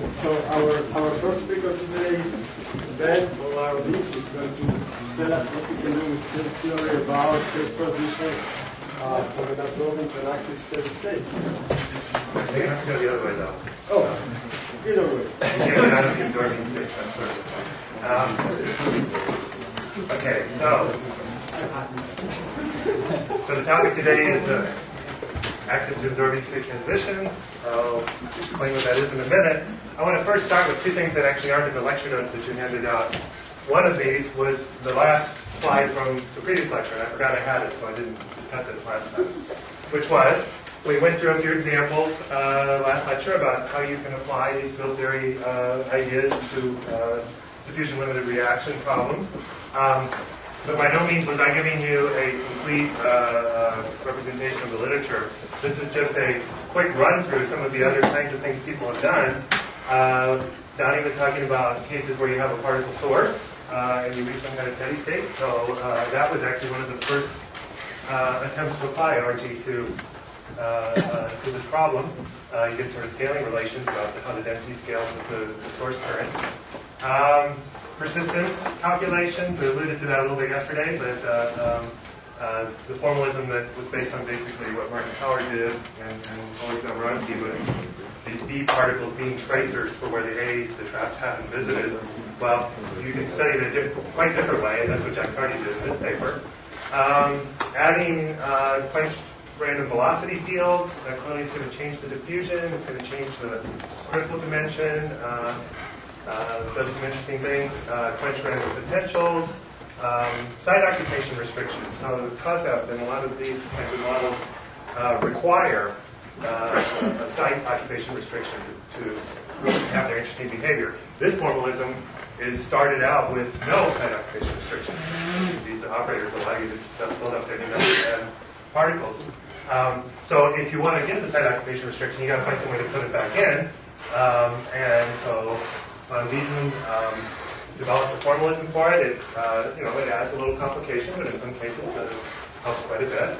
So our first speaker today is Vollmayr-Lee. He's going to tell us what we can do with field theory about phase transition from an absorbent to an active steady state. You have to go the other way, though. Oh, either way. Yeah, out of the absorbing state. That's sort of okay, so the topic today is active to absorbing state transitions. I'll explain what that is in a minute. I want to first start with two things that actually aren't in the lecture notes that you handed out. One of these was the last slide from the previous lecture, and I forgot I had it, so I didn't discuss it last time, which was we went through a few examples last lecture about how you can apply these field theory ideas to diffusion-limited reaction problems. But by no means was I giving you a complete representation of the literature. This is just a quick run through some of the other kinds of things people have done. Donnie was talking about cases where you have a particle source and you reach some kind of steady state. So that was actually one of the first attempts to apply RG to this problem. You get sort of scaling relations about how the density scales with the source current. Persistence calculations, I alluded to that a little bit yesterday, but the formalism that was based on basically what Martin Howard did and Oleg Zamoronsky with these B particles being tracers for where the A's, the traps, haven't visited. Well, you can study it a quite different way, and that's what Jack Carty did in this paper. Adding quenched random velocity fields, that clearly is going to change the diffusion, it's going to change the critical dimension. Does some interesting things, quench random potentials, site occupation restrictions. So COSEP and a lot of these kinds of models require site occupation restrictions to really have their interesting behavior. This formalism is started out with no site occupation restrictions. These operators allow you to build up any number of particles. So if you want to get the site occupation restriction, you got to find some way to put it back in. And so Leiden developed a formalism for it. It adds a little complication, but in some cases it helps quite a bit.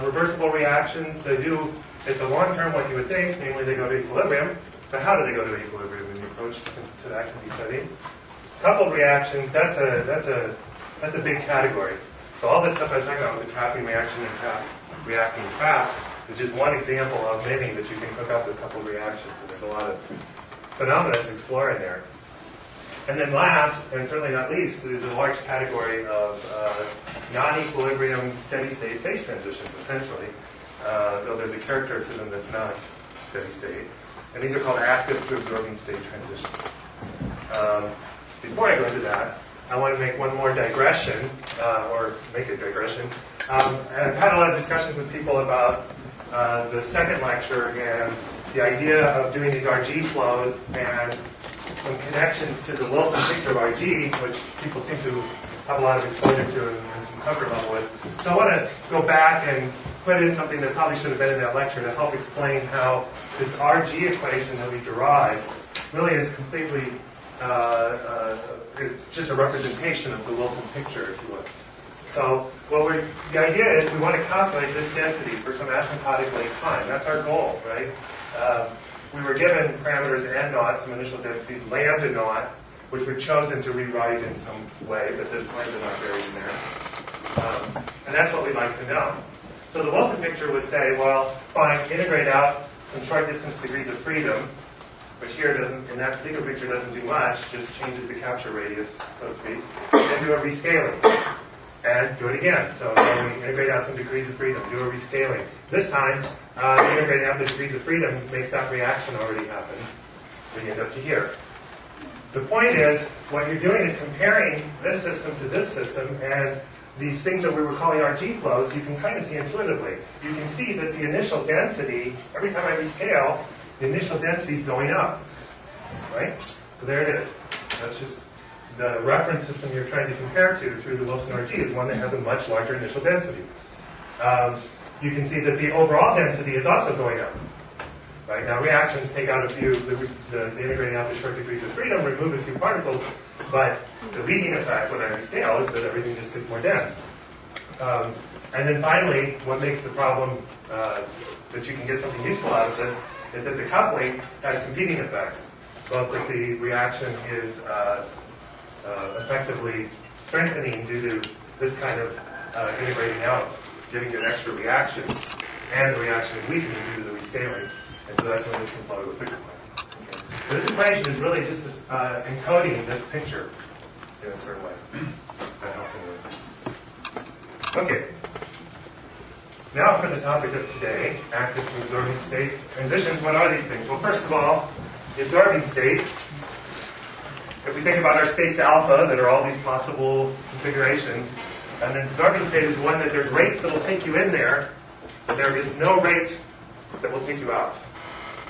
Reversible reactions, they do, at the long term, what you would think, namely they go to equilibrium. But how do they go to equilibrium in the approach to that can be studied? Coupled reactions, that's a big category. So all that stuff I was talking about with the trapping reaction and reacting traps is just one example of many that you can cook up with coupled reactions. And there's a lot of phenomena to explore in there. And then last, and certainly not least, is a large category of non-equilibrium steady-state phase transitions, essentially, though there's a character to them that's not steady-state. And these are called active to absorbing state transitions. Before I go into that, I want to make one more digression, or make a digression. I've had a lot of discussions with people about the second lecture and the idea of doing these RG flows and some connections to the Wilson picture of RG, which people seem to have a lot of exposure to and some comfort level with. So I want to go back and put in something that probably should have been in that lecture to help explain how this RG equation that we derived really is completely, it's just a representation of the Wilson picture, if you will. So the idea is we want to calculate this density for some asymptotic length time. That's our goal, right? We were given parameters n naught, some initial densities, lambda naught, which we've chosen to rewrite in some way, but there's lambda naught buried in there. And that's what we'd like to know. So the Wilson picture would say, well, fine, integrate out some short distance degrees of freedom, which here doesn't, in that particular picture doesn't do much, just changes the capture radius, so to speak, and do a rescaling. And do it again. So we integrate out some degrees of freedom, do a rescaling. This time, integrating out the degrees of freedom makes that reaction already happen. We end up to here. The point is, what you're doing is comparing this system to this system, and these things that we were calling RG flows, you can kind of see intuitively. You can see that the initial density, every time I rescale, the initial density is going up. Right? So there it is. That's just the reference system you're trying to compare to through the Wilson RG is one that has a much larger initial density. You can see that the overall density is also going up. Right? Now reactions take out a few, the integrating out the short degrees of freedom, remove a few particles, but the leading effect when I rescale is that everything just gets more dense. And then finally, what makes the problem that you can get something useful out of this is that the coupling has competing effects. Well, if the reaction is effectively strengthening due to this kind of integrating out, giving you an extra reaction, and the reaction is weakening due to the rescaling, and so that's when this can flow to a fixed point. Okay. So this equation is really just encoding this picture in a certain way. That helps anyway. Okay. Now for the topic of today, active to absorbing state transitions. What are these things? Well, first of all, the absorbing state, if we think about our states alpha, that are all these possible configurations, and the absorbing state is one that there's rates that will take you in there, but there is no rate that will take you out.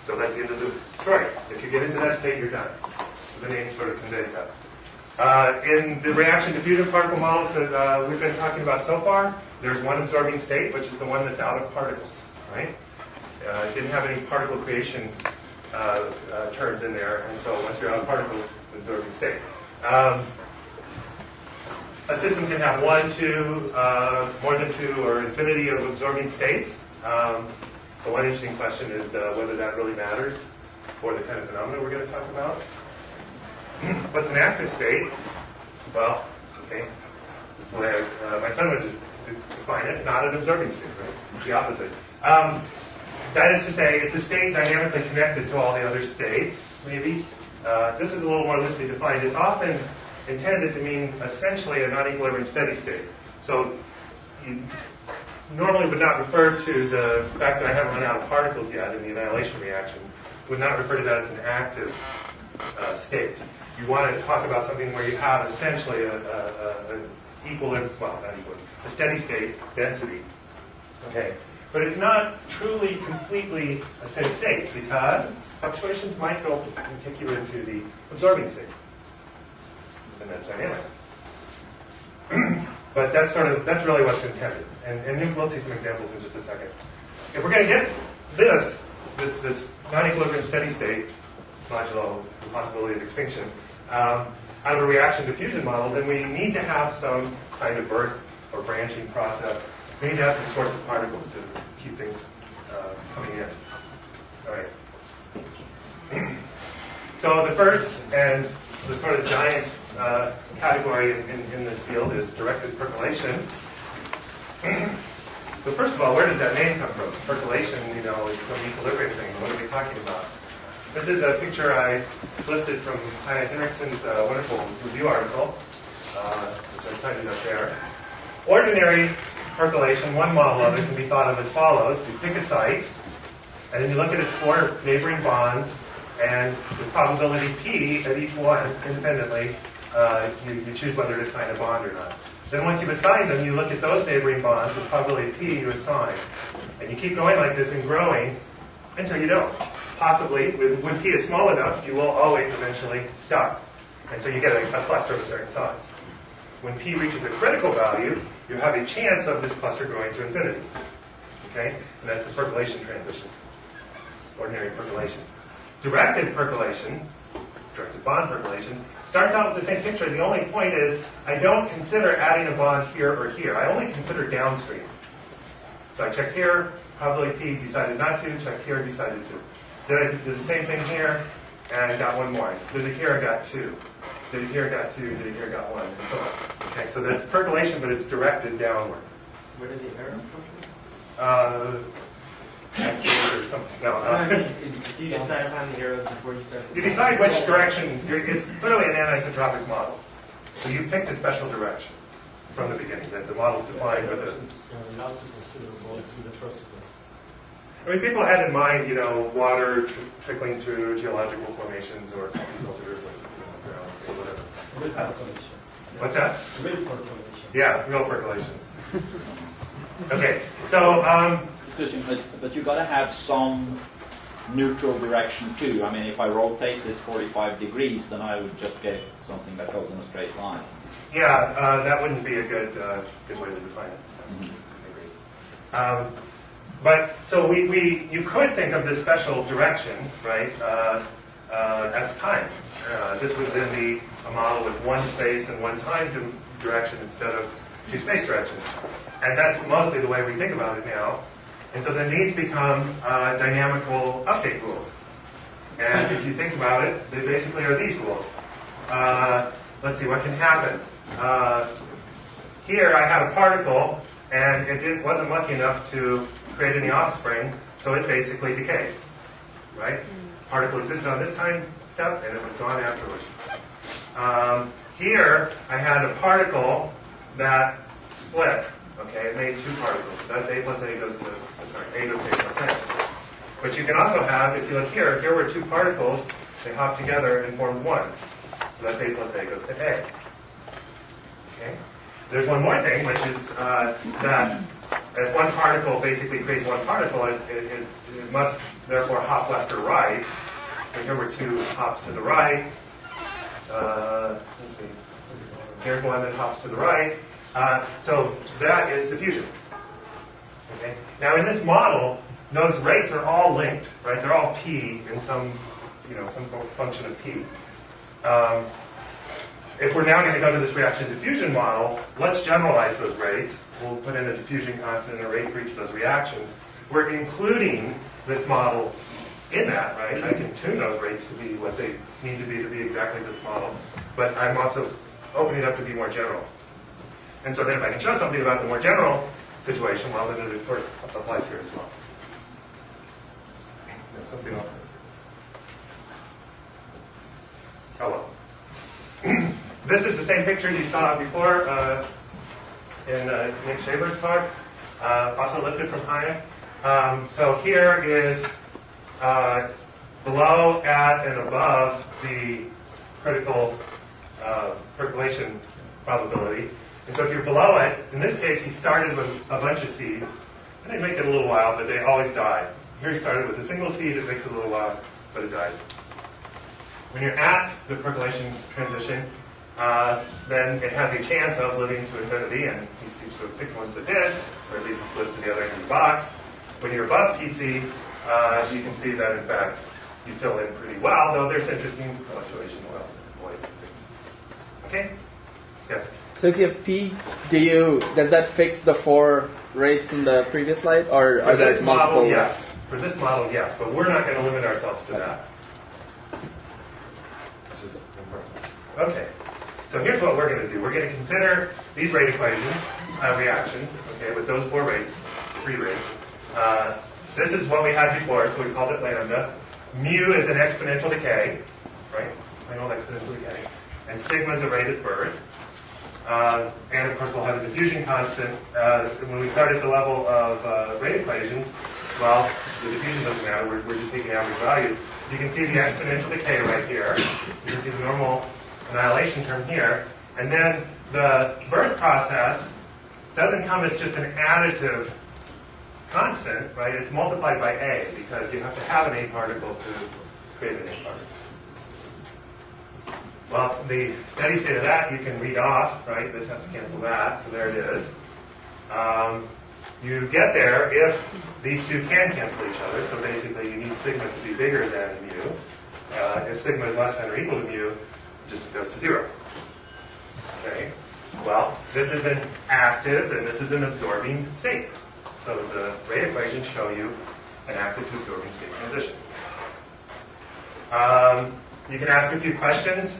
So that's the end of the story. If you get into that state, you're done. So the name sort of conveys that. In the reaction diffusion particle models that we've been talking about so far, there's one absorbing state, which is the one that's out of particles, right? It didn't have any particle creation terms in there, and so once you're out of particles, the absorbing state. A system can have one, two, more than two, or infinity of absorbing states. So one interesting question is whether that really matters for the kind of phenomena we're going to talk about. What's an active state? Well, okay, that's the way my son would define it, not an absorbing state, right? The opposite. That is to say, it's a state dynamically connected to all the other states, maybe. This is a little more loosely defined. It's often intended to mean essentially a non-equilibrium steady state. So you normally would not refer to the fact that I haven't run out of particles yet in the annihilation reaction, would not refer to that as an active state. You want to talk about something where you have essentially an equilibrium, well, not equilibrium, a steady state density. Okay. But it's not truly, completely a steady state because fluctuations might go and take you into the absorbing state. And that's dynamic. But that's really what's intended. And we'll see some examples in just a second. If we're going to get this non-equilibrium steady state, modulo the possibility of extinction, out of a reaction diffusion model, then we need to have some kind of birth or branching process. We need to have some source of particles to keep things coming in. All right. So the first and the sort of giant category in this field is directed percolation. So first of all, where does that name come from? Percolation, is some equilibrium thing. What are we talking about? This is a picture I lifted from Hannah Henriksen's wonderful review article, which I cited up there. Ordinary percolation, one model of it can be thought of as follows. You pick a site, and then you look at its four neighboring bonds, and the probability P at each one, independently, you choose whether to assign a bond or not. Then once you've assigned them, you look at those neighboring bonds, the probability P you assign. And you keep going like this and growing until you don't. Possibly, when P is small enough, you will always eventually die. And so you get a cluster of a certain size. When P reaches a critical value, you have a chance of this cluster growing to infinity. Okay? And that's the percolation transition. Ordinary percolation. Directed percolation, directed bond percolation, starts out with the same picture. The only point is, I don't consider adding a bond here or here. I only consider downstream. So I checked here, probability P decided not to, checked here, decided to. Did the same thing here, and I got one more. Did it here, I got two. Did it here, I got two. Did it here, I got one, and so on. Okay, so that's percolation, but it's directed downward. Where did the arrows come from? Or something. No. Do you decide how many arrows before you start? You decide which direction. It's clearly an anisotropic model. So you picked a special direction from the beginning that the model's defined with a. I mean, people had in mind, water trickling through geological formations or filters with grounds or whatever. Real percolation. What's that? Real percolation. Yeah, real percolation. Okay, so. But you got to have some neutral direction too. I mean, if I rotate this 45 degrees, then I would just get something that goes in a straight line. Yeah, that wouldn't be a good way to define it. Mm-hmm. I agree. But so you could think of this special direction, right, as time. This would then be a model with one space and one time direction instead of two space directions. And that's mostly the way we think about it now. And so then these become dynamical update rules. And if you think about it, they basically are these rules. Let's see, what can happen? Here I had a particle, and it wasn't lucky enough to create any offspring, so it basically decayed. Right? Particle existed on this time step, and it was gone afterwards. Here I had a particle that split. Okay, it made two particles. So that's A plus A goes to, A goes to A plus A. But you can also have, if you look here were two particles, they hopped together and formed one. So that's A plus A goes to A. Okay? There's one more thing, which is that if one particle basically creates one particle, it must therefore hop left or right. So here were two hops to the right. Let's see. Here's one that hops to the right. So that is diffusion. Okay? Now in this model, those rates are all linked, right? They're all p in some function of p. If we're now going to go to this reaction diffusion model, let's generalize those rates. We'll put in a diffusion constant and a rate for each of those reactions. We're including this model in that, right? I can tune those rates to be what they need to be exactly this model. But I'm also opening it up to be more general. And so then if I can show something about the more general situation, well, then it of course applies here as well. No, something else. Oh well. This is the same picture you saw before in Nick Shaver's talk, also lifted from Hayek. So here is below, at, and above the critical percolation probability. And so if you're below it, in this case he started with a bunch of seeds, and they make it a little while, but they always die. Here he started with a single seed, it takes a little while, but it dies. When you're at the percolation transition, then it has a chance of living to infinity, and he seems to have picked ones that did, or at least lived to the other end of the box. When you're above PC, you can see that in fact you fill in pretty well, though there's interesting fluctuations, voids and things. Okay? Yes? So if you have P, does that fix the 4 rates in the previous slide, or are there multiple model, rates? yes. For this model, yes, but we're not going to limit ourselves to that. This is important. Okay, so here's what we're going to do. We're going to consider these rate equations, reactions, okay, with those 4 rates, 3 rates. This is what we had before, so we called it lambda. Mu is an exponential decay, right? Plain old exponential decay. And sigma is a rate at birth. And of course we'll have a diffusion constant. When we start at the level of rate equations, well, the diffusion doesn't matter, we're just taking average values. You can see the exponential decay right here. You can see the normal annihilation term here. And then the birth process doesn't come as just an additive constant, right? It's multiplied by A, because you have to have an A particle to create an A particle. Well, the steady state of that you can read off, right? This has to cancel that, so there it is. You get there if these two can cancel each other, so basically you need sigma to be bigger than mu. If sigma is less than or equal to mu, it just goes to 0. Okay? Well, this is an active and this is an absorbing state. So the rate equations show you an active to absorbing state transition. You can ask a few questions.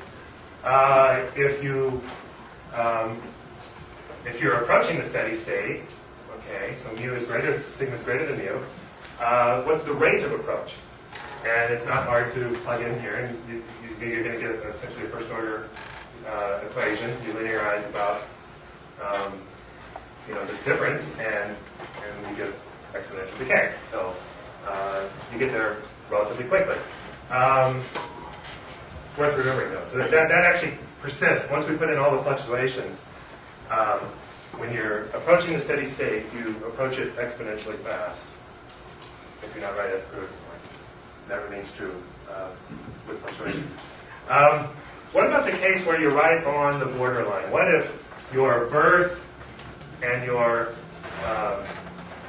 If you're approaching the steady state, okay, so mu is greater, sigma is greater than mu, what's the rate of approach? And it's not hard to plug in here, and you're going to get essentially a first order equation. You linearize about this difference, and you get exponential decay. So you get there relatively quickly. Worth remembering though. So that actually persists. Once we put in all the fluctuations, when you're approaching the steady state, you approach it exponentially fast. If you're not right at critical point. That remains true with fluctuations. What about the case where you're right on the borderline? What if your birth and your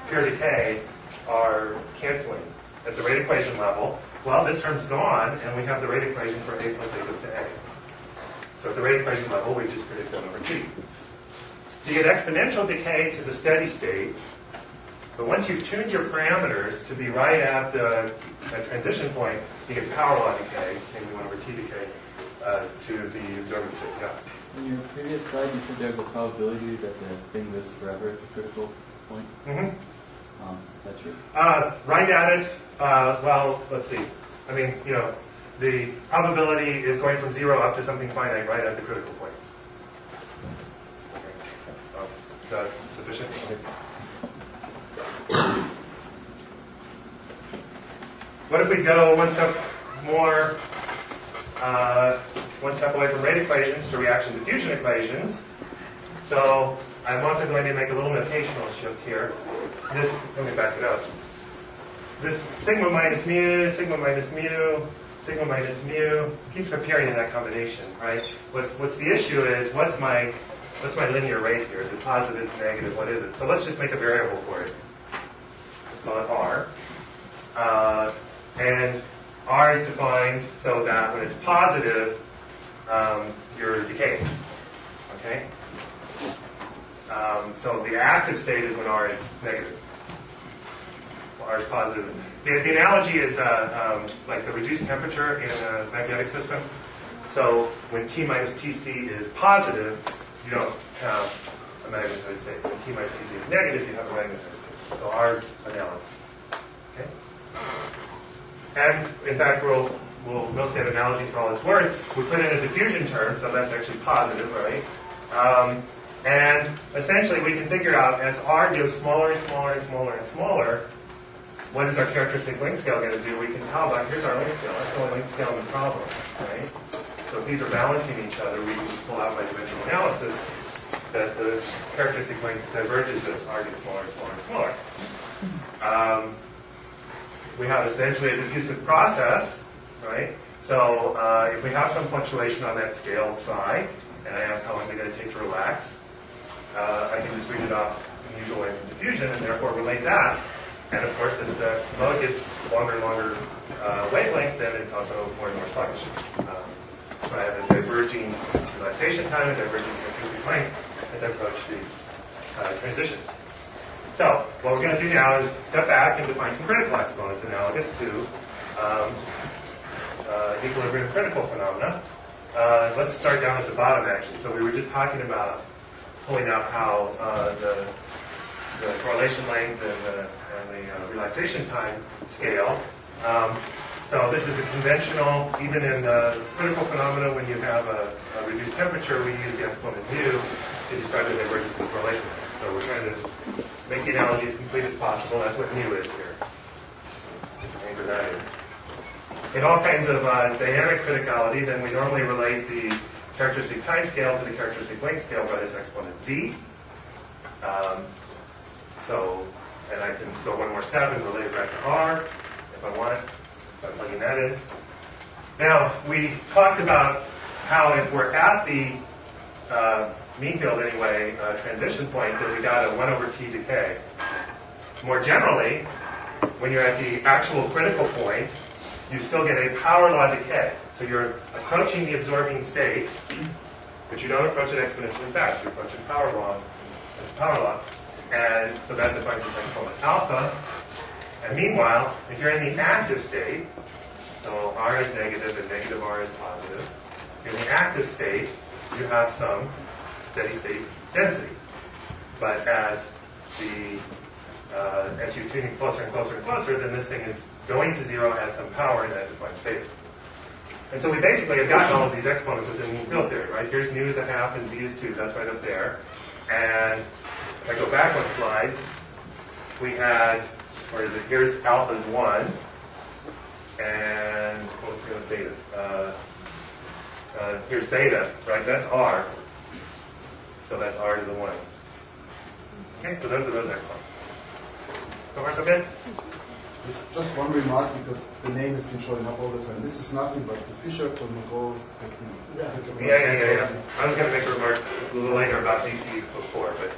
pure decay are canceling at the rate equation level? Well, this term's gone, and we have the rate equation for A plus A goes to A. So at the rate equation level, we just predict 1 over T. To get exponential decay to the steady state, But once you've tuned your parameters to be right at the transition point, you get power law decay, namely 1 over T decay, to the absorbing state. Yeah. In your previous slide, you said there's a probability that the thing lives forever at the critical point. Mm-hmm. Is that true? Right at it, well, let's see. I mean, the probability is going from 0 up to something finite right at the critical point. Okay. Is that sufficient? Okay. What if we go one step more, one step away from rate equations to reaction diffusion equations? So I'm also going to make a little notational shift here. Let me back it up. This sigma minus mu, sigma minus mu, sigma minus mu keeps appearing in that combination, right? What's the issue is what's my linear rate here? Is it positive? Is it negative? What is it? So let's just make a variable for it. Let's call it r. And r is defined so that when it's positive, you're decaying. Okay? So the active state is when r is negative. R is positive. The analogy is like the reduced temperature in a magnetic system. So when T minus Tc is positive, you don't have a magnetized state. When T minus Tc is negative, you have a magnetized state. So R is analogous. Okay? And in fact, we'll note that analogy for all it's worth. We put in a diffusion term, so that's actually positive, right? And essentially, we can figure out as R goes smaller and smaller and smaller and smaller, what is our characteristic length scale going to do? We can tell by, here's our length scale. That's the only length scale in the problem, right? So if these are balancing each other, we can pull out by dimensional analysis that the characteristic length diverges as R gets smaller and smaller and smaller. We have essentially a diffusive process, right? So if we have some fluctuation on that scale psi, and I ask how long is it going to take to relax, I can just read it off in the usual way from diffusion, and therefore relate that. And of course, as the mode gets longer and longer wavelength, then it's also more and more sluggish. So I have a diverging relaxation time and diverging characteristic length as I approach the transition. So what we're going to do now is step back and define some critical exponents analogous to equilibrium critical phenomena. Let's start down at the bottom, actually. So we were just talking about pulling out how the correlation length and the relaxation time scale. So this is a conventional, even in critical phenomena, when you have a reduced temperature, we use the exponent mu to describe the divergence of the correlation length. So we're trying to make the analogy as complete as possible. That's what mu is here. Anchor that in. In all kinds of dynamic criticality, then we normally relate the characteristic time scale to the characteristic length scale by this exponent z. And I can go one more step and relate it back to R if I want, by plugging that in. Now, we talked about how if we're at the mean field anyway transition point, then we got a 1 over T decay. More generally, when you're at the actual critical point, you still get a power law decay. So you're approaching the absorbing state, but you don't approach it exponentially fast. You're approaching power law as a power law. And so that defines this exponent alpha. And meanwhile, if you're in the active state, so R is negative and negative R is positive, in the active state, you have some steady state density. But as you're tuning closer and closer and closer, then this thing is going to 0, has some power, and that defines state. And so we basically have gotten all of these exponents within mean field theory, right? Here's mu is a half and z is 2. That's right up there. And if I go back one slide, we had, where is it? Here's alpha is 1. And what was the other beta? Here's beta, right? That's R. So that's R to the 1. Okay, so those are those exponents. So far, so good? Just one remark, because the name has been showing up all the time. This is nothing but the Fisher-Kolmogorov technique. Yeah. I was going to make a remark a little later about DCs before, but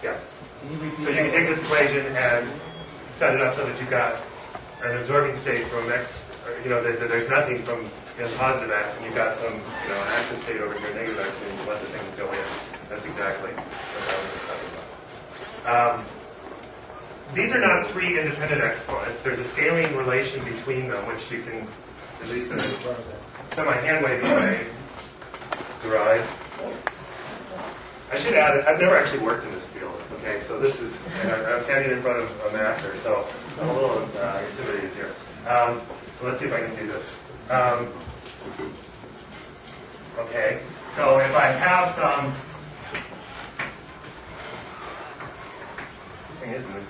yes. So you can take this equation and set it up so that you've got an absorbing state from x, that there's nothing from positive x, and you've got some active state over here, negative x, and you let the thing go in. That's exactly what I was talking about. these are not three independent exponents. There's a scaling relation between them, which you can, at least in a semi-hand-wavy way, derive. I should add, I've never actually worked in this field, okay? So this is, and I'm standing in front of a master, so I'm a little intimidated here. Let's see if I can do this. Okay, so if I have some, this thing isn't this.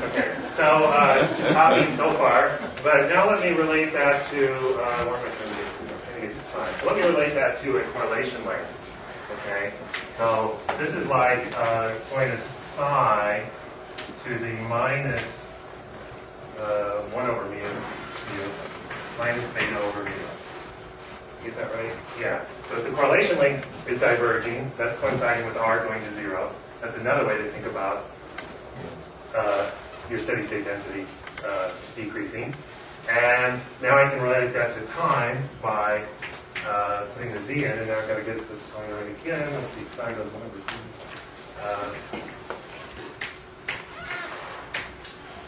Okay, so just copying so far, but now let me relate that to, where am I going to get time? So let me relate that to a correlation length. Okay, so this is like going to psi to the minus 1 over mu, minus beta over mu. Get that right? Yeah. So if the correlation length is diverging, that's coinciding with R going to 0. That's another way to think about your steady state density decreasing. And now I can relate that to time by putting the z in, and now I've got to get this going right again. Let's see, psi goes 1 over z.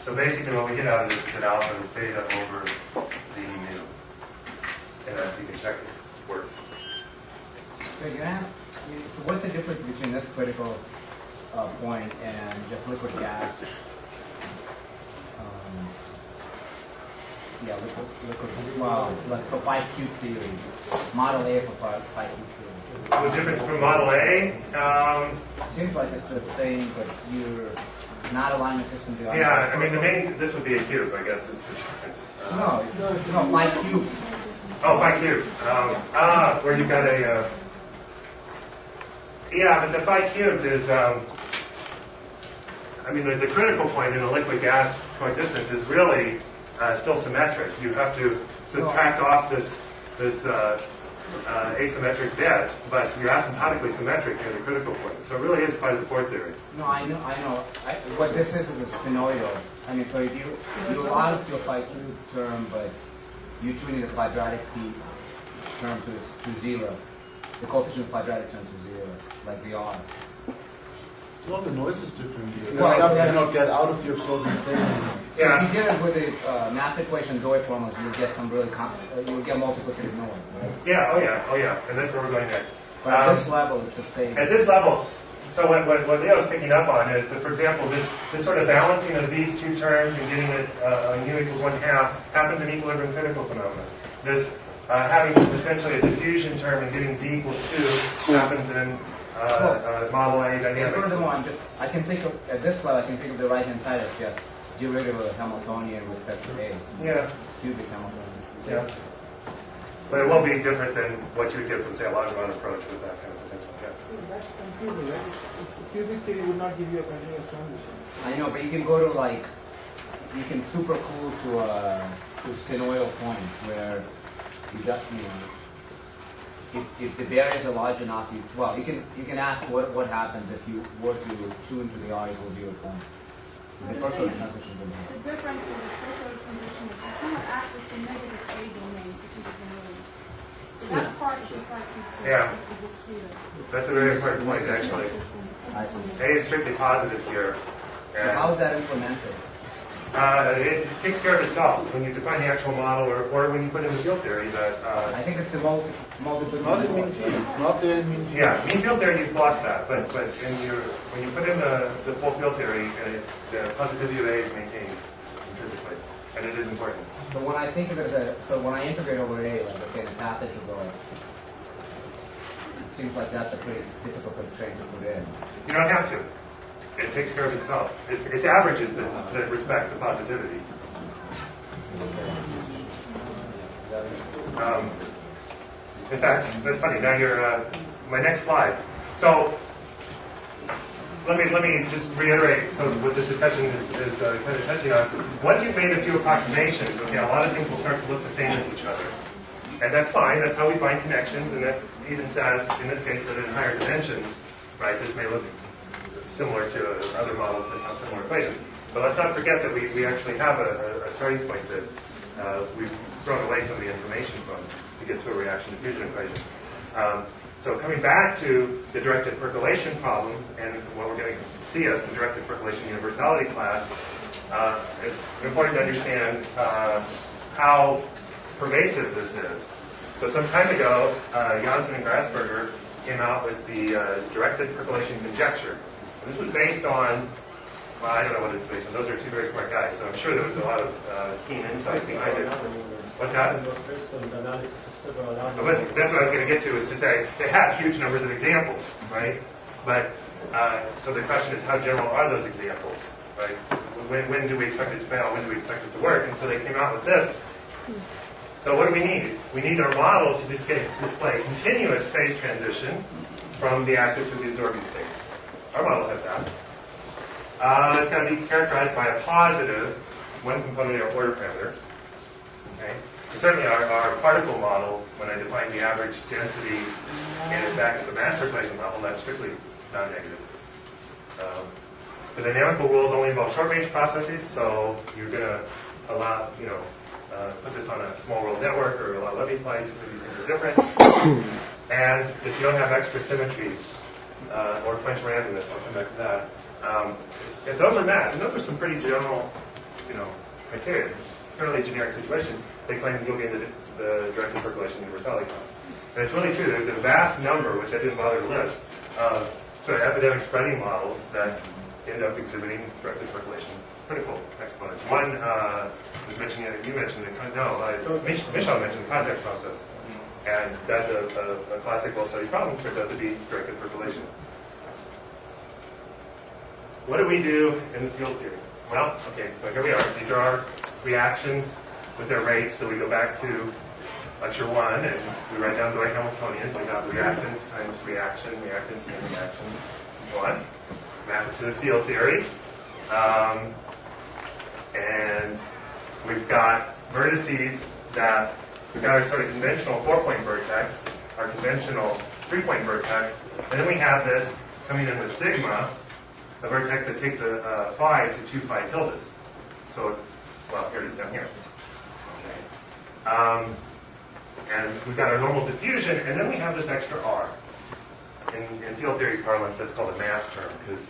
So basically what we get out of this is that alpha is beta over z mu. And you can check this works. So you ask, so what's the difference between this critical point and just liquid gas? Well, like for 5-cube theory, model A for 5-cube theory. The difference from model A? Seems like it's the same, but you're not allowing the system to. Yeah, I mean, this would be a cube, I guess. Is the difference. No, 5-cube. Oh, 5-cube. Where you've got a. Yeah, but the 5-cubed is. I mean, the critical point in a liquid-gas coexistence is really still symmetric. You have to subtract off this asymmetric bit, but you're asymptotically symmetric near the critical point. So it really is by the fourth theory. No, I know. What this is a spinoidal. I mean, so if you allow us to a 5-cube term, but you tuning the quadratic term to 0, the coefficient of quadratic term to 0, like the R. Well, the noise is different here. Well, You cannot get out of the absorbing state. Yeah. If you did it with the mass equation Dewey formulas, you would get some really you would get multiplicative noise, right? Yeah, oh yeah, and that's where we're going next. But at this level, it's the same. At this level, so what Leo's picking up on is that, for example, this sort of balancing of these two terms and getting it mu equals 1/2 happens in equilibrium critical phenomena. This having essentially a diffusion term and getting z equals 2 happens in model A dynamics. Furthermore, I can think of, at this level, I can think of the right-hand side as just derivative of Hamiltonian with respect to A. Yeah. Cubic Hamiltonian. Yeah. But it won't be different than what you would get from, say, a Lagrange approach with that kind of potential. Yeah. That's confusing, right? Cubic theory would not give you a continuous transition. I know, but you can go to you can supercool to a spinoidal point where you just, if the barriers are large enough, you can ask what happens if you were to tune to the R equals 0 point. The first order transition would happen. The difference in the first order transition is you cannot access the negative A domain because of the noise. So that part of the 5-cube is excluded. That's a very important point, actually. A is strictly positive here. So how is that implemented? It takes care of itself when you define the actual model, or when you put in the field theory that. I think it's the multiple. It's not in mean field. It's not the mean field. Yeah, mean field theory you've lost that, but when you put in the full field theory, the positivity of A is maintained intrinsically, and it is important. But when I think of it when I integrate over A, like let's say the path integral, it seems like that's a pretty difficult constraint to put in. You don't have to. It takes care of itself. It's averages that respect the positivity. In fact, that's funny. Now you're my next slide. So let me just reiterate. So what this discussion is kind of touching on. Once you've made a few approximations, okay, a lot of things will start to look the same as each other, and that's fine. That's how we find connections, and that even says, in this case, that in higher dimensions, right, this may look similar to other models that have similar equations. But let's not forget that we actually have a starting point we've thrown away some of the information from to get to a reaction diffusion equation. So coming back to the directed percolation problem, and what we're going to see as the directed percolation universality class, it's important to understand how pervasive this is. So some time ago, Janssen and Grasberger came out with the directed percolation conjecture. And this was based on, well, I don't know what it's based on. Those are two very smart guys, so I'm sure there was a lot of keen insight behind it. What's that? Based on the analysis of several That's what I was going to get to, is to say they have huge numbers of examples, right? But so the question is, how general are those examples, right? When do we expect it to fail? When do we expect it to work? And so they came out with this. So what do we need? We need our model to display continuous phase transition from the active to the absorbing state. Our model has that. It's going to be characterized by a positive one component or order parameter. Okay? And certainly our particle model, when I define the average density and it's back at the mass percolation level, that's strictly non-negative. The dynamical rules only involve short-range processes, so you're going to allow, put this on a small world network or allow Levy flights, maybe things are different. And if you don't have extra symmetries or quench randomness, I'll come back to that. If those are met, and those are some pretty general, criteria, fairly generic situation, they claim you'll be in the directed percolation universality class. And it's really true. There's a vast number, which I didn't bother to list, of sort of epidemic spreading models that end up exhibiting directed percolation critical exponents. One was mentioned, you mentioned, Michel mentioned the contact process. And that's a classic well-studied problem, turns out to be directed percolation. What do we do in the field theory? Well, okay, so here we are. These are our reactions with their rates. So we go back to lecture 1, and we write down Dwight Hamiltonians. We got reactants times reaction, reactants and reaction, and so on. Map it to the field theory. And we've got vertices that, we've got our sort of conventional 4-point vertex, our conventional 3-point vertex, and then we have this coming in with sigma, a vertex that takes a phi to 2 phi tildes. So, well, here it is down here. Okay. And we've got our normal diffusion, and then we have this extra R. In field theory's parlance, that's called a mass term, because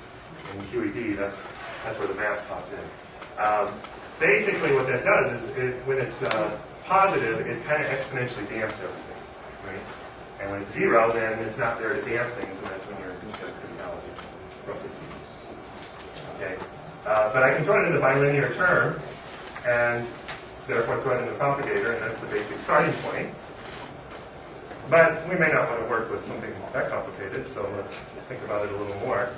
in QED, that's where the mass pops in. Basically, what that does is, when it's positive, it kind of exponentially damps everything, right? And when it's 0, then it's not there to damp things, and that's when you're in criticality, roughly speaking. Okay, but I can throw it in the bilinear term, and therefore throw it in the propagator, and that's the basic starting point. But we may not want to work with something that complicated, so let's think about it a little more.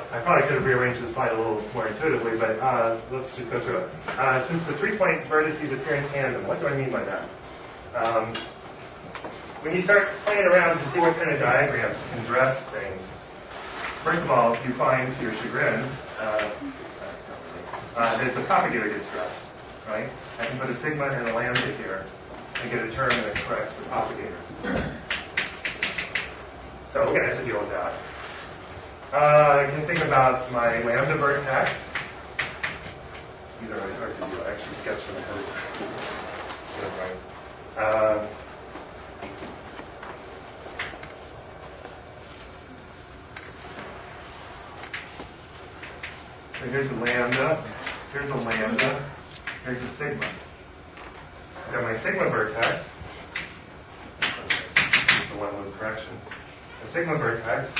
I probably could have rearranged the slide a little more intuitively, but let's just go through it. Since the 3-point vertices appear in tandem, what do I mean by that? When you start playing around to see what kind of diagrams can dress things, first of all, you find, to your chagrin, that the propagator gets dressed, right? I can put a sigma and a lambda here and get a term that corrects the propagator. So we're going to have to deal with that. I can think about my lambda vertex. These are always hard to do. I actually sketched them ahead of time. So here's a lambda, here's a lambda, here's a sigma. I've got my sigma vertex. This is the one with correction. A sigma vertex.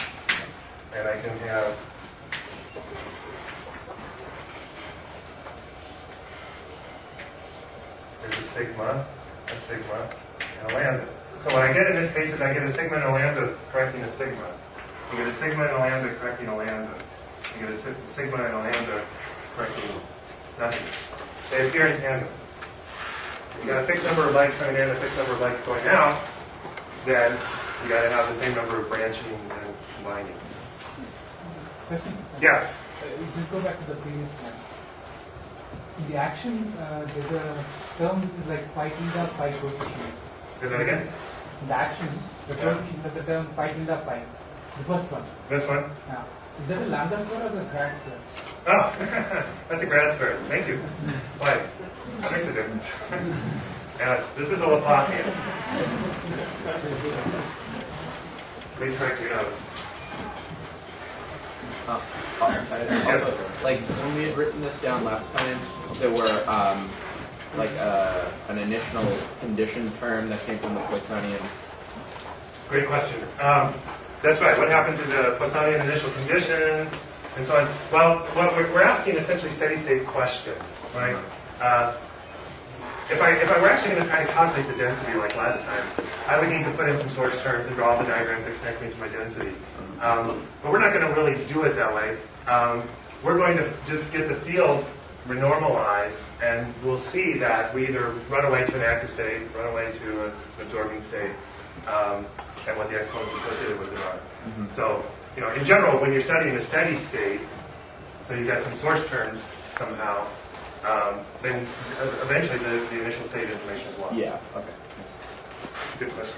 And I can have there's a sigma, and a lambda. So what I get in this case is I get a sigma and a lambda correcting a sigma. I get a sigma and a lambda correcting a lambda. I get a sigma and a lambda correcting nothing. They appear in tandem. If you got a fixed number of lights coming in and a fixed number of lights going out, then you got to have the same number of branching and combining. Question? Yeah. Just go back to the previous slide. In the action, there's a term which is like phi tilde phi coefficient. Say that again? In the action, the coefficient of the term phi tilde phi. The first one. This one? Yeah. Is that a lambda square or a grad square? Oh, that's a grad square. Thank you. Why? That makes a difference. Yes, this is a Laplacian. Please correct your notes. Also, like when we had written this down last time, there were an initial condition term that came from the Poissonian. Great question. That's right. What happened to the Poissonian initial conditions and so on? Well, we're asking essentially steady-state questions, right? If I were actually going to try to calculate the density like last time, I would need to put in some source terms and draw the diagrams that connect me to my density. But we're not going to really do it that way. We're going to just get the field renormalized, and we'll see that we either run away to an active state, run away to an absorbing state, and what the exponents associated with it are. So, in general, when you're studying a steady state, so you get some source terms somehow, then eventually the initial state information is lost. Yeah, okay. Good question.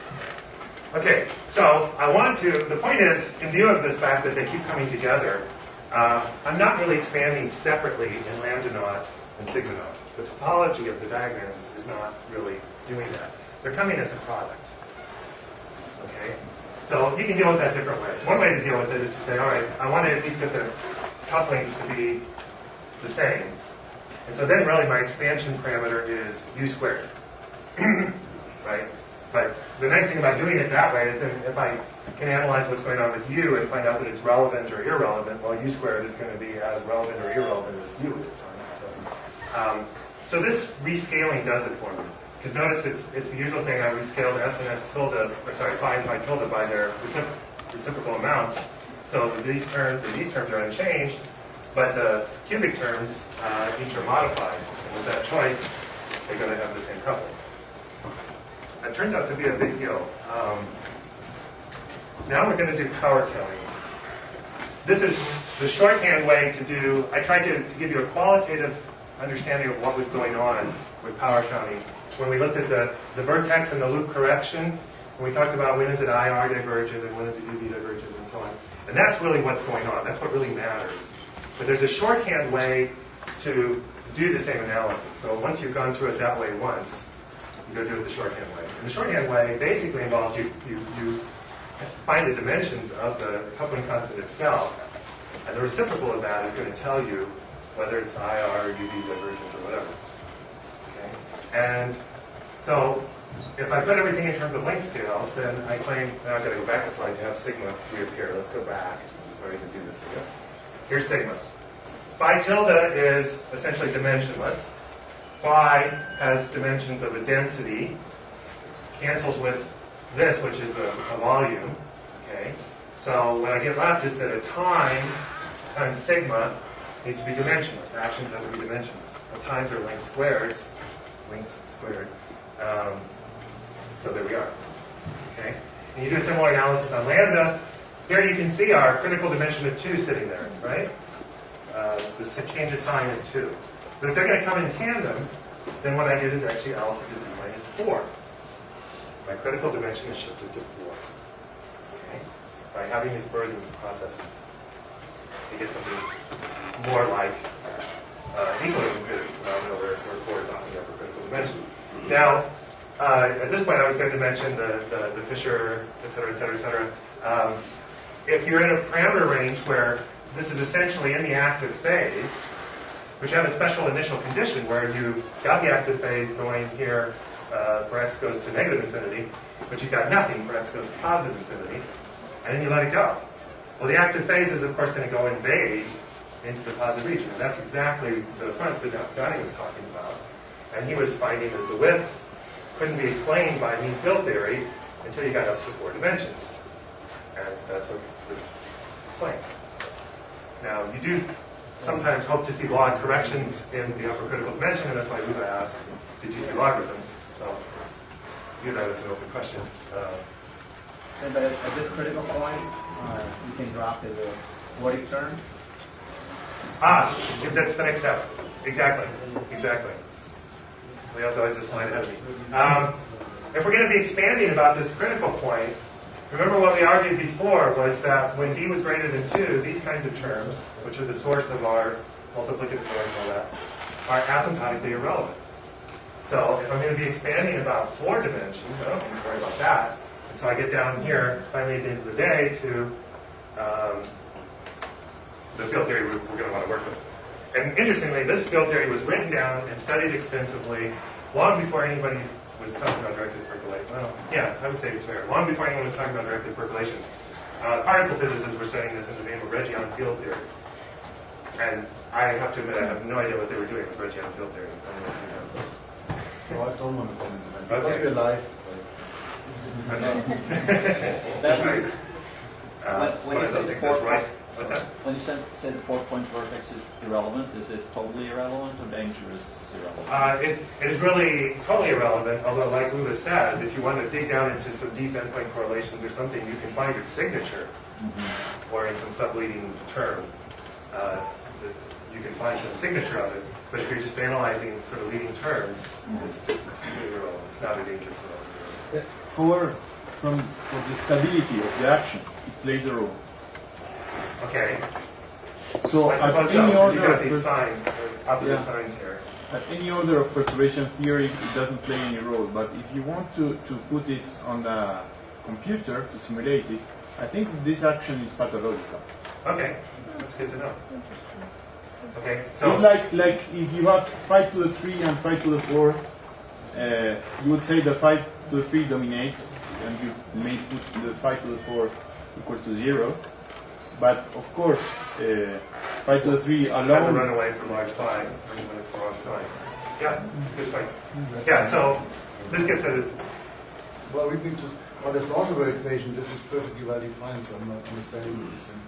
Okay, so the point is, in view of this fact that they keep coming together, I'm not really expanding separately in lambda naught and sigma naught. The topology of the diagrams is not really doing that. They're coming as a product. Okay? So you can deal with that different ways. One way to deal with it is to say, all right, I want to at least get the couplings to be the same. And so then really my expansion parameter is u squared. Right? But the nice thing about doing it that way is that if I can analyze what's going on with u and find out that it's relevant or irrelevant, well, u squared is going to be as relevant or irrelevant as u is. So this rescaling does it for me. Because notice it's the usual thing. I rescaled s and s tilde, phi and phi tilde by their reciprocal amounts. So these terms and these terms are unchanged, but the cubic terms each are modified. And with that choice, they're going to have the same coupling. That turns out to be a big deal. Now we're going to do power counting. This is the shorthand way to do. I tried to give you a qualitative understanding of what was going on with power counting. When we looked at the vertex and the loop correction, and we talked about when is it IR divergent and when is it UV divergent and so on. And that's really what's going on. That's what really matters. But there's a shorthand way to do the same analysis. So once you've gone through it that way once, you go do it the shorthand way. And the shorthand way basically involves you find the dimensions of the coupling constant itself, and the reciprocal of that is going to tell you whether it's IR, UV divergent, or whatever. Okay? And so if I put everything in terms of length scales, then I claim, now I've got to go back a slide to have sigma reappear. Let's go back. Sorry to do this again. Here's sigma. Phi tilde is essentially dimensionless. Phi has dimensions of a density, cancels with this, which is a volume. Okay? So what I get left is that a time times sigma needs to be dimensionless. Actions have to be dimensionless. The times are length squared. So there we are. Okay? And you do a similar analysis on lambda. Here you can see our critical dimension of 2 sitting there, right? The change of sign at 2. But if they're going to come in tandem, then what I did is actually alpha to z minus 4. My critical dimension is shifted to 4. Okay? By having these burden processes, you get something more like equilibrium phenomena where 4 is off the upper critical dimension. Now, at this point, I was going to mention the Fisher, et cetera, et cetera, et cetera. If you're in a parameter range where this is essentially in the active phase, but you have a special initial condition where you got the active phase going here for x goes to negative infinity, but you've got nothing for x goes to positive infinity, and then you let it go. Well, the active phase is, of course, going to go invade into the positive region, and that's exactly the difference that Johnny was talking about. And he was finding that the width couldn't be explained by mean field theory until you got up to 4 dimensions. And that's what this explains. Now, you do sometimes hope to see log corrections in the upper critical dimension, and that's why Uva asked, did you see logarithms? So, view that as an open question. But at this critical point, you can drop to the 40 term? That's the next step. Exactly. Leo's always a slide ahead of me. If we're going to be expanding about this critical point, remember what we argued before was that when d was greater than 2, these kinds of terms, which are the source of our multiplicative form and all that, are asymptotically irrelevant. So if I'm going to be expanding about 4 dimensions, I don't need to worry about that. And so I get down here, finally at the end of the day, to the field theory we're going to want to work with. And interestingly, this field theory was written down and studied extensively long before anybody was talking about directed percolation. Well, yeah, I would say it's fair. Long before anyone was talking about directed percolation. Particle physicists were studying this in the name of Reggian field theory. And I have to admit, I have no idea what they were doing with Reggian field theory. I don't know if you know. No, I don't want to comment on that. Because we're live. That's right. When you say the What's that? When you say the 4-point vertex is irrelevant, is it totally irrelevant or dangerous irrelevant? It is really totally irrelevant, although like Lewis says, if you want to dig down into some deep endpoint correlations or something, you can find its signature, or in some subleading term, you can find some signature of it. But if you're just analyzing sort of leading terms, it's completely irrelevant. It's not a dangerous irrelevant. For the stability of the action, it plays a role. Okay. So I at suppose any so. order You got of these signs, opposite signs here. At any order of perturbation theory, it doesn't play any role. But if you want to put it on a computer to simulate it, I think this action is pathological. Okay, that's good to know. Okay, so it's like if you have 5 to the 3 and 5 to the 4, you would say the 5 to the 3 dominates, and you may put the 5 to the 4 equals to 0. But of course, 5 to the 3 alone has to run away from large 5 when it's the wrong sign. Yeah, good point. Yeah, so this gets at it. Well, we can just, on this algebra equation, this is perfectly well defined, so I'm not understanding what you're saying.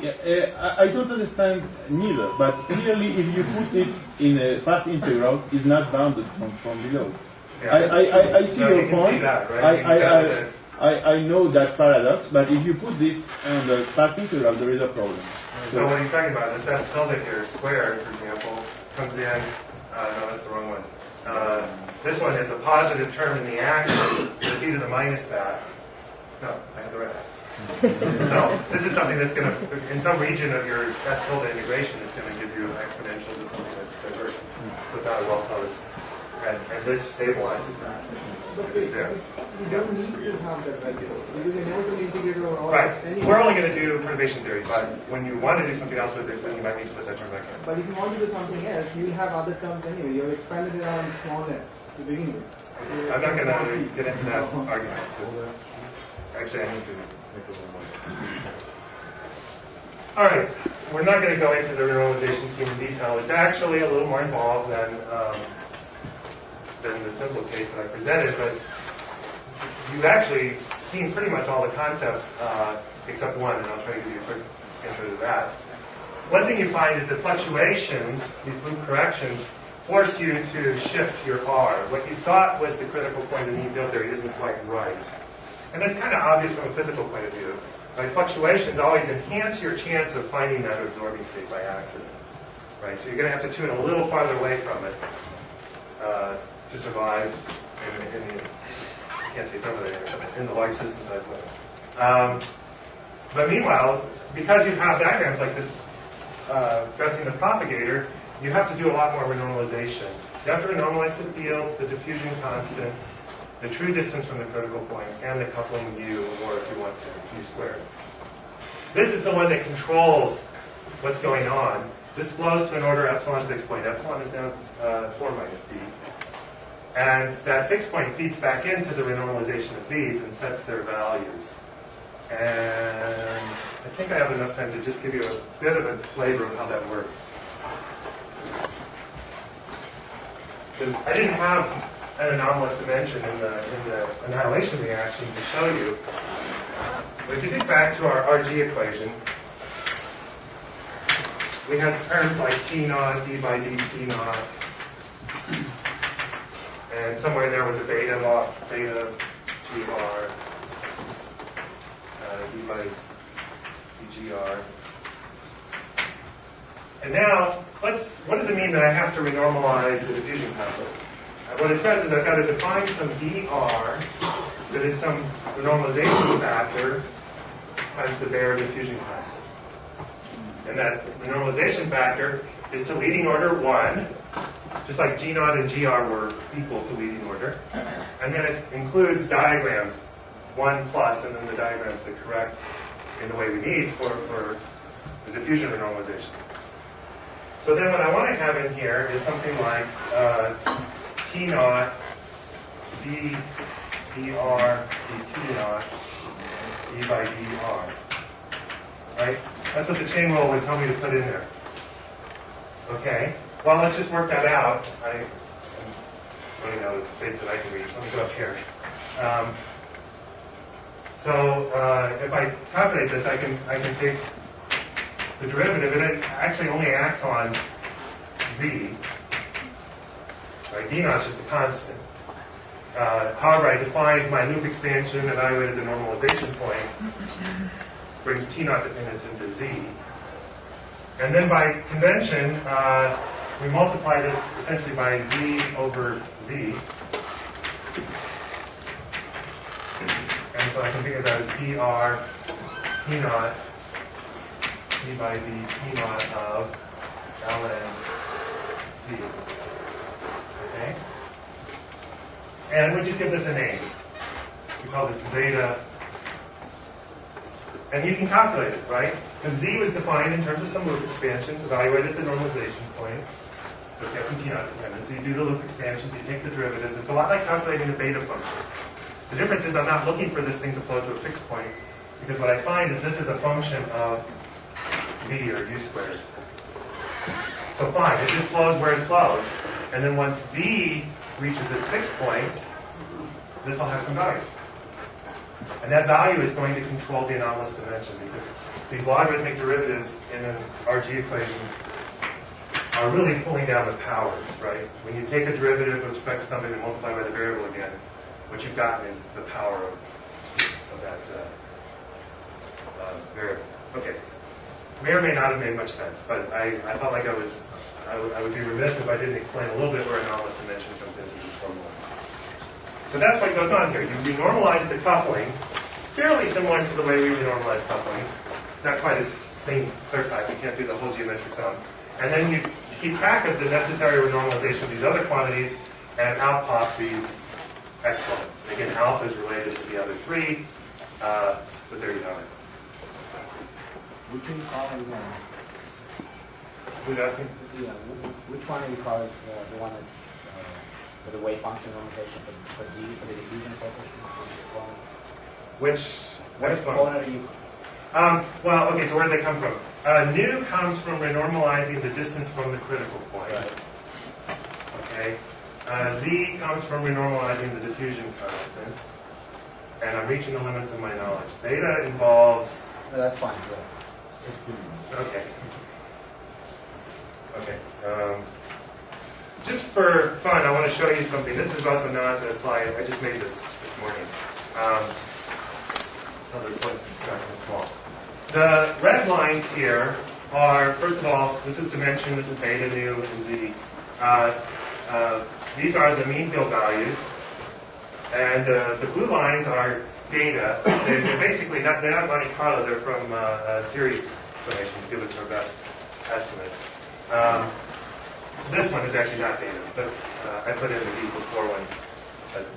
Yeah, I don't understand neither, but clearly if you put it in a fast integral, it's not bounded from below. Yeah. I see no, your you point. See that, right? I know that paradox, but if you put it on the fast integral, there is a problem. So what he's talking about, this S tilde here, squared, for example, comes in, no, that's the wrong one. This one is a positive term in the action, but it's e to the minus that. No, I have the right. So this is something that's going to, in some region of your S tilde integration, is going to give you an exponential to something that's divergent without a well-closed. And this stabilizes that. We don't need to have that value because you're never going to integrate over all right. this anyway. We're only going to do perturbation theory, but when you want to do something else with it, then you might need to put that term back in. But if you want to do something else, you'll have other terms anyway. You've expanded it on small s to begin with. I'm not going to get into that argument. Actually, I need to make a little more. All right. We're not going to go into the renormalization scheme in detail. It's actually a little more involved than the simple case that I presented, but you've actually seen pretty much all the concepts except one, and I'll try to give you a quick intro to that. One thing you find is that fluctuations, these loop corrections, force you to shift your R. What you thought was the critical point in the field theory isn't quite right. And that's kind of obvious from a physical point of view. Right? Fluctuations always enhance your chance of finding that absorbing state by accident. Right? So you're going to have to tune a little farther away from it to survive in the, I can't say thermodynamic, but in the large system size level. But meanwhile, because you have diagrams like this dressing the propagator, you have to do a lot more renormalization. You have to renormalize the fields, the diffusion constant, the true distance from the critical point, and the coupling U, or if you want to, U squared. This is the one that controls what's going on. This flows to an order epsilon fixed point. Epsilon is now 4 minus d. And that fixed point feeds back into the renormalization of these and sets their values. And I think I have enough time to just give you a bit of a flavor of how that works. Because I didn't have an anomalous dimension in the annihilation reaction to show you. But if you think back to our RG equation, we had terms like T naught, d by dt naught, and somewhere there was a beta log, beta gr, d by dgr. And now, what does it mean that I have to renormalize the diffusion constant? What it says is I've got to define some dr that is some renormalization factor times the bare diffusion constant. And that renormalization factor is to leading order 1, just like G0 and GR were equal to leading order. And then it includes diagrams, 1 plus, and then the diagrams that correct in the way we need for the diffusion renormalization. So then what I want to have in here is something like T0 d dr dt0 d by dr. Right? That's what the chain rule would tell me to put in there. Okay. Well, let's just work that out. I'm running out of the space that I can reach. Let me go up here. So if I calculate this, I can take the derivative, and it actually only acts on z. Right? D0 is just a constant. However, I defined my loop expansion, evaluated the normalization point, brings T0 dependence into z. And then by convention, we multiply this essentially by z over z. And so I can think of that as dr T0 d by d T0 of ln z. Okay? And we just give this a name. We call this zeta. And you can calculate it, right? Because z was defined in terms of some loop expansions, evaluated the normalization point. So it's got some T0 dependence. So you do the loop expansions, you take the derivatives. It's a lot like calculating a beta function. The difference is I'm not looking for this thing to flow to a fixed point, because what I find is this is a function of v, or u squared. So fine, it just flows where it flows. And then once v reaches its fixed point, this will have some value. And that value is going to control the anomalous dimension, because these logarithmic derivatives in an RG equation are really pulling down the powers, right? When you take a derivative with respect to something and multiply by the variable again, what you've gotten is the power of that variable. Okay. May or may not have made much sense, but I felt like I would be remiss if I didn't explain a little bit where anomalous dimension comes into this formula. So that's what goes on here. You renormalize the coupling, fairly similar to the way we renormalize coupling. It's not quite as clean, clear cut. You can't do the whole geometric sum. And then you keep track of the necessary renormalization of these other quantities, and out pops these exponents. Again, alpha is related to the other three, but there you have it. Which one are you calling? Who's asking? Yeah, which one are you calling the one that for the wave function normalization for G, for the diffusion coefficient? Which exponent are you? Well, okay, so where do they come from? Nu comes from renormalizing the distance from the critical point. Right. Okay. Z comes from renormalizing the diffusion constant. And I'm reaching the limits of my knowledge. Beta involves... No, that's fine, yeah. Okay. Okay. Just for fun, I want to show you something. This is also not a slide. I just made this morning. This one's small. The red lines here are, first of all, this is dimension, this is beta, nu, and z. These are the mean field values. And the blue lines are data. They're basically not, they're not Monte Carlo, they're from series summations to give us our best estimates. This one is actually not data, but I put in the d equals 4 one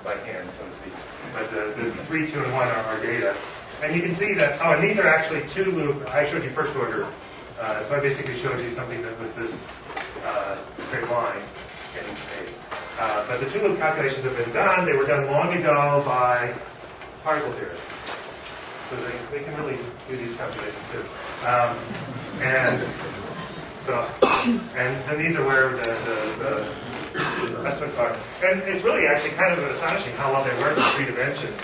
by hand, so to speak. But the 3, 2, and 1 are data. And you can see that, and these are actually two loop, I showed you first order. So I basically showed you something that was this straight line in each case. But the two loop calculations have been done. They were done long ago by particle theorists. So they can really do these calculations too. And then these are where the estimates are. And it's really actually kind of astonishing how well they work in 3 dimensions.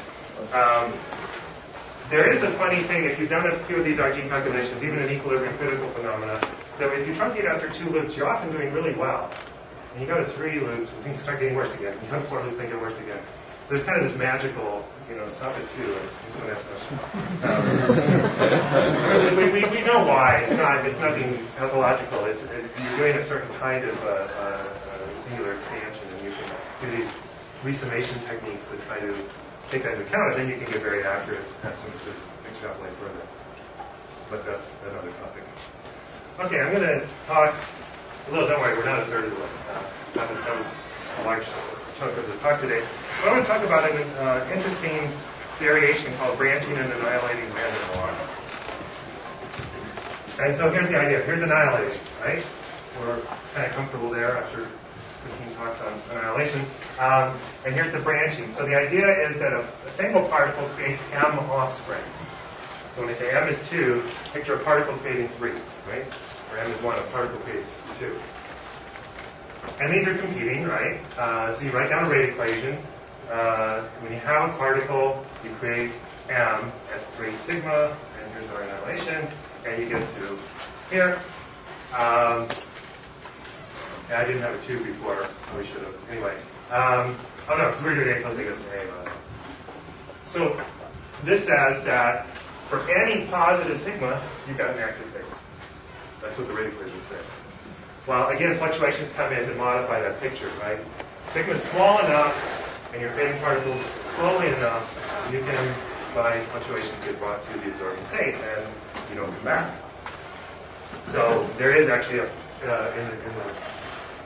There is a funny thing, if you've done a few of these RG calculations, even in equilibrium critical phenomena, that if you truncate after 2 loops, you're often doing really well. And you go to 3 loops, and things start getting worse again. You go to 4 loops, they get worse again. So there's kind of this magical, stop at 2. Don't ask much. We know why. It's nothing pathological. You're doing a certain kind of singular expansion, and you can do these resummation techniques that try to take that into account, and then you can get very accurate estimates to extrapolate further. But that's another topic. Okay, I'm going to talk a little, don't worry, we're not a third of the way. That was a large chunk of the talk today. But I want to talk about an interesting variation called branching and annihilating random walks. And so here's the idea. Here's annihilating, right? We're kind of comfortable there after 15 talks on annihilation. And here's the branching. So the idea is that a single particle creates m offspring. So when I say m is 2, picture a particle creating 3, right? Or m is 1, a particle creates 2. And these are competing, right? So you write down a rate equation. When you have a particle, you create m at 3 sigma, and here's our annihilation, and you get to here. I didn't have a 2 before. We should have. Anyway. Oh no, so we're doing a plus equals to a. So this says that for any positive sigma, you've got an active phase. That's what the rate equation says. Well, again, fluctuations come in to modify that picture, right? Sigma is small enough, and you're creating particles slowly enough, you can, by fluctuations, get brought to the absorbing state, and you don't come back. So there is actually in the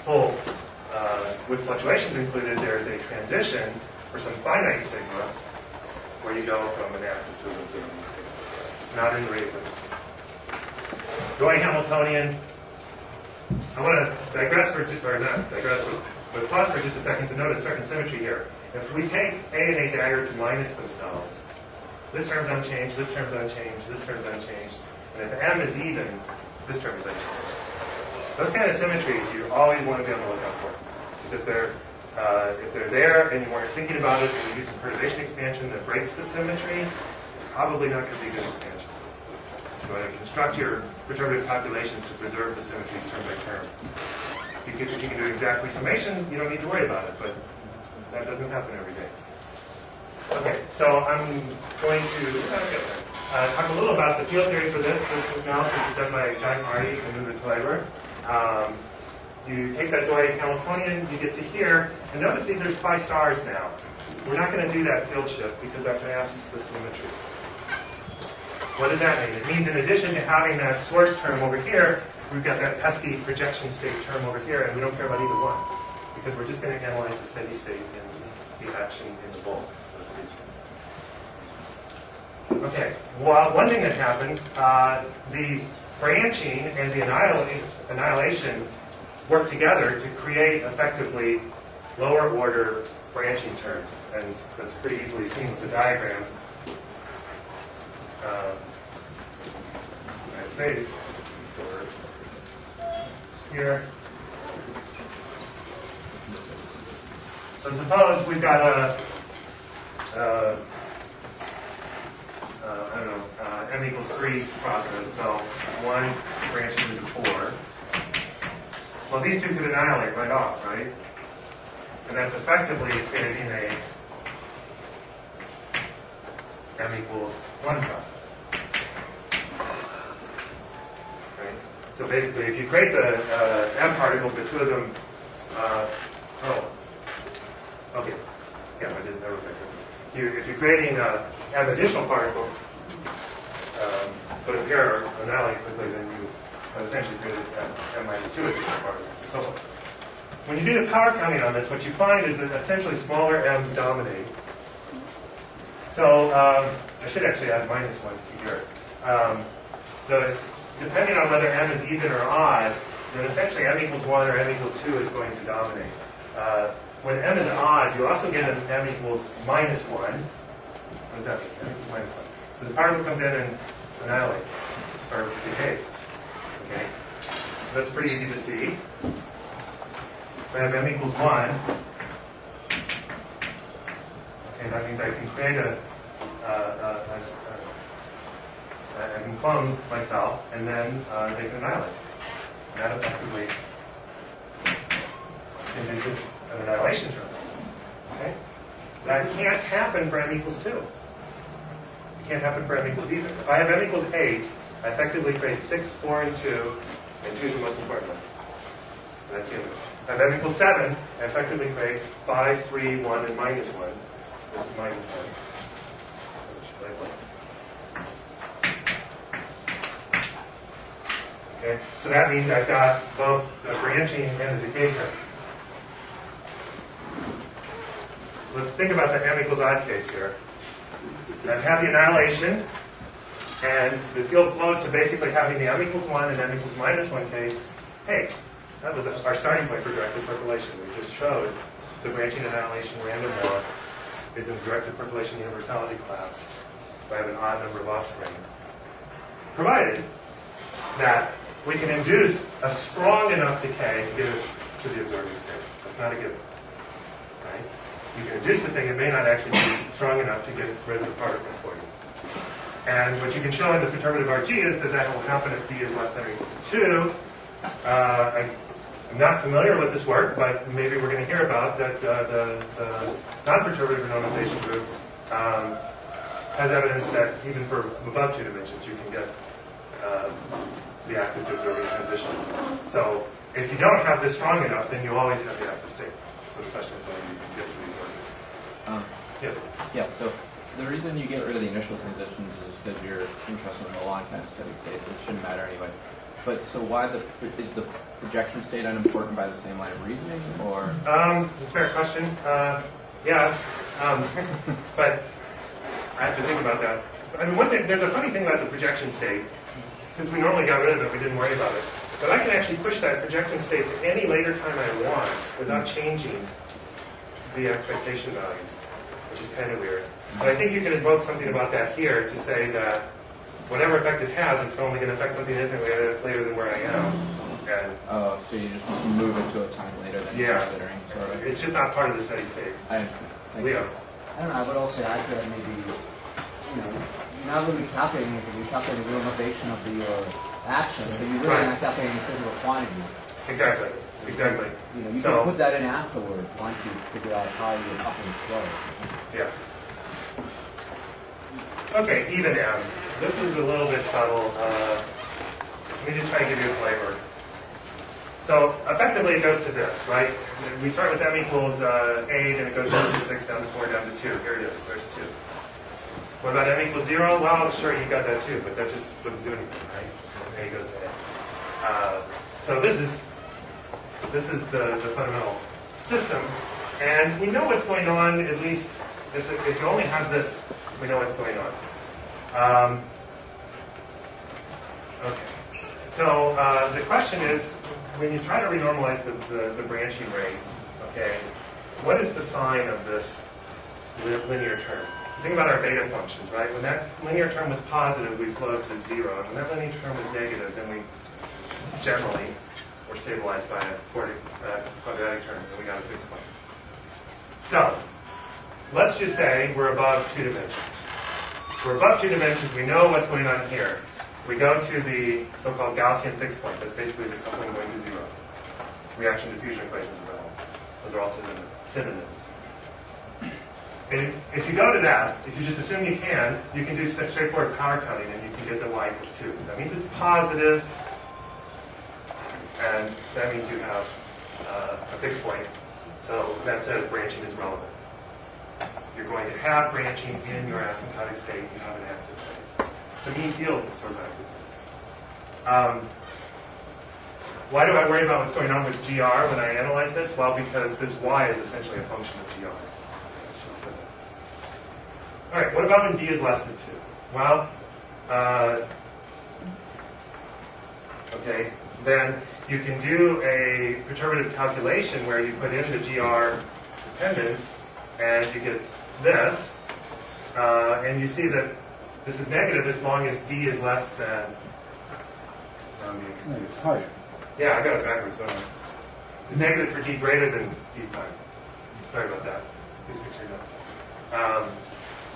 full, with fluctuations included, there is a transition for some finite sigma where you go from an active to an absorbing state. It's not in the rate equation. Going Hamiltonian, I want to digress but pause for just a second to notice certain symmetry here. If we take A and A dagger to minus themselves, this term's unchanged, this term's unchanged, this term's unchanged, and if M is even, this term is unchanged. Those kind of symmetries you always want to be on the lookout for. Because if they're there and you weren't thinking about it and you do some perturbation expansion that breaks the symmetry, it's probably not going to be good expansion. You want to construct your perturbative calculations to preserve the symmetry term by term. If you can do exactly summation, you don't need to worry about it, but that doesn't happen every day. Okay, so I'm going to talk a little about the field theory for this. This analysis is done by Jack Marty and Uwe Kleiber. You take that Doric Hamiltonian, you get to here, and notice these are spy stars now. We're not going to do that field shift because that passes the symmetry. What does that mean? It means in addition to having that source term over here, we've got that pesky projection state term over here, and we don't care about either one, because we're just going to analyze the steady state and the action in the bulk, so to speak. Okay, well, one thing that happens, the branching and the annihilation work together to create effectively lower order branching terms, and that's pretty easily seen with the diagram. Space here. So suppose we've got a m equals 3 process, so 1 branching into 4. Well, these two could annihilate right off, right? And that's effectively creating a m equals 1 process. So basically, if you create the m particles, the two of them, okay, yeah, I didn't know that. If you're creating m additional particles, but if you're annihilating quickly, then you have essentially created m minus 2 additional particles. So when you do the power counting on this, what you find is that essentially smaller m's dominate. So I should actually add minus 1 to here. Depending on whether m is even or odd, then essentially m equals 1 or m equals 2 is going to dominate. When m is odd, you also get an m equals minus 1. What does that mean? M equals minus 1. So the particle comes in and annihilates, or decays. Okay? So that's pretty easy to see. If I have m equals 1, okay, that means I can create I can clone myself, and then they can annihilate. And that effectively induces an annihilation term. Okay? That can't happen for m equals 2. It can't happen for m equals either. If I have m equals 8, I effectively create 6, 4, and 2, and 2 is the most important one. And that's the other. If I have m equals 7, I effectively create 5, 3, 1, and minus 1. This is minus 1. Okay, so that means I've got both the branching and the decay term. Let's think about the m equals odd case here. I have the annihilation, and the field flows to basically having the m equals 1 and m equals minus 1 case. Hey, that was our starting point for directed percolation. We just showed the branching annihilation random walk is in the directed percolation universality class. So I have an odd number of offspring. Provided that we can induce a strong enough decay to get us to the absorbing state. That's not a given. Right? You can induce the thing, it may not actually be strong enough to get rid of the particles for you. And what you can show in the perturbative RG is that that will happen if d is less than or equal to 2. I'm not familiar with this work, but maybe we're going to hear about that the non-perturbative renormalization group has evidence that even for above 2 dimensions you can get the active to absorbing transition. So if you don't have this strong enough, then you always have the active state. So the question is whether you can get to the absorbing. Yes? Yeah, so the reason you get rid of the initial transitions is because you're interested in the long time steady state, which shouldn't matter anyway. But so why is the projection state unimportant by the same line of reasoning, or? Fair question. Yes, but I have to think about that. I mean, one thing, there's a funny thing about the projection state. Since we normally got rid of it, we didn't worry about it. But I can actually push that projection state to any later time I want without changing the expectation values, which is kind of weird. But I think you can invoke something about that here to say that whatever effect it has, it's only going to affect something infinitely later than where I am. And so you just move it to a time later than you're considering, sort of. It's just not part of the steady state. Leo. I don't know, I would also add to that maybe, now that we're calculating it, we're calculating the renormalization of your action, so you're really not calculating the physical quantity. Exactly. You can put that in afterwards once you figure out how your coupling flows. Yeah. Okay, even m. This is a little bit subtle. Let me just try to give you a flavor. So effectively it goes to this, right? We start with m equals 8, and it goes down to 6, down to 4, down to 2. Here it is. There's 2. What about m equals 0? Well, sure, you got that too, but that just doesn't do anything, right? A goes to A. So this is the fundamental system, and we know what's going on. At least if you only have this, we know what's going on. Okay. So the question is, when you try to renormalize the branching rate, okay, what is the sign of this linear term? Think about our beta functions, right? When that linear term was positive, we flowed to 0. And when that linear term was negative, then we generally were stabilized by a quadratic term, and we got a fixed point. So let's just say we're above 2 dimensions. We're above 2 dimensions. We know what's going on here. We go to the so-called Gaussian fixed point. That's basically the coupling going to 0. Reaction diffusion equations are all. Those are all synonyms. And if you go to that, if you just assume you can do straightforward power counting, and you can get the y equals 2. That means it's positive, and that means you have a fixed point. So that says branching is relevant. You're going to have branching in your asymptotic state. You have an active phase. It's a mean field sort of active phase. Why do I worry about what's going on with GR when I analyze this? Well, because this y is essentially a function of GR. All right, what about when d is less than 2? Well, okay, then you can do a perturbative calculation where you put in the GR dependence, and you get this, and you see that this is negative as long as d is less than... it's higher. Yeah, I got it backwards. So it's negative for d greater than d prime. Sorry about that. Please fix your notes.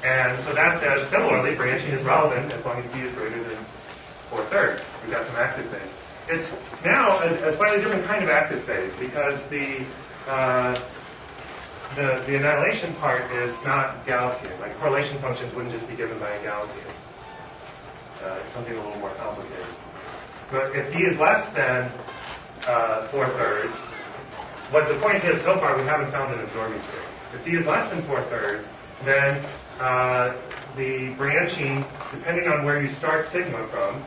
And so that says, similarly, branching is relevant as long as d is greater than 4/3. We've got some active phase. It's now a slightly different kind of active phase because the annihilation part is not Gaussian. Like correlation functions wouldn't just be given by a Gaussian. It's something a little more complicated. But if d is less than 4/3, what the point is so far we haven't found an absorbing state. If d is less than 4/3, then the branching, depending on where you start sigma from,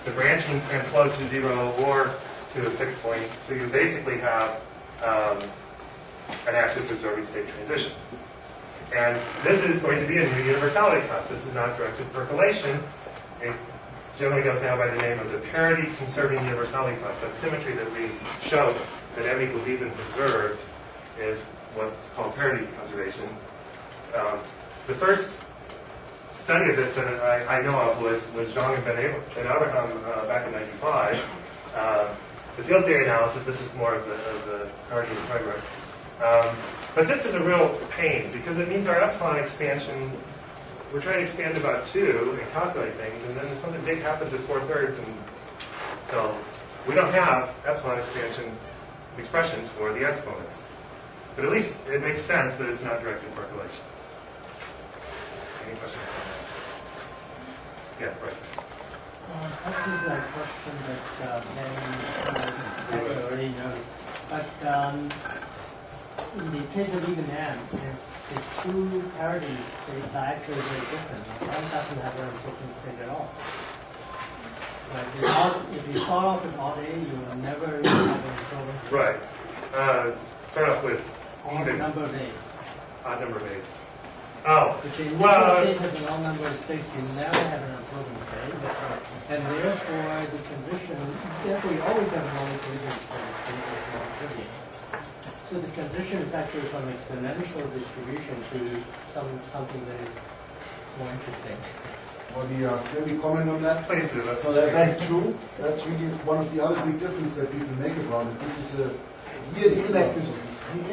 the branching can flow to 0 or to a fixed point. So you basically have an active absorbing state transition. And this is going to be a new universality class. This is not directed percolation. It generally goes now by the name of the parity conserving universality class. That symmetry that we showed that M equals even preserved is what's called parity conservation. The first study of this that I know of was Zhang and Ben Abraham back in '95. The field theory analysis, this is more of the Carnegie framework. But this is a real pain because it means our epsilon expansion, we're trying to expand about 2 and calculate things, and then something big happens at 4/3, and so we don't have epsilon expansion expressions for the exponents. But at least it makes sense that it's not directed percolation. Any questions on that? Yeah, Bryce. This is a question that Ben already knows. But in the case of even M, the two parity states are actually very different. One doesn't have an uncertain state at all. But if you start off with odd A, you will never have an absorbing state. Right. Start off with odd number of A's. Odd number of A's. Oh, if the initial state has an odd number of states, you never have an absorbing state. And therefore, the transition, therefore you always have an non-equilibrium state with non-trivial. So the transition is actually from exponential distribution to something that is more interesting. Can we comment on that? Please do. So that's true. That's really one of the other big differences that people make about it. This is here the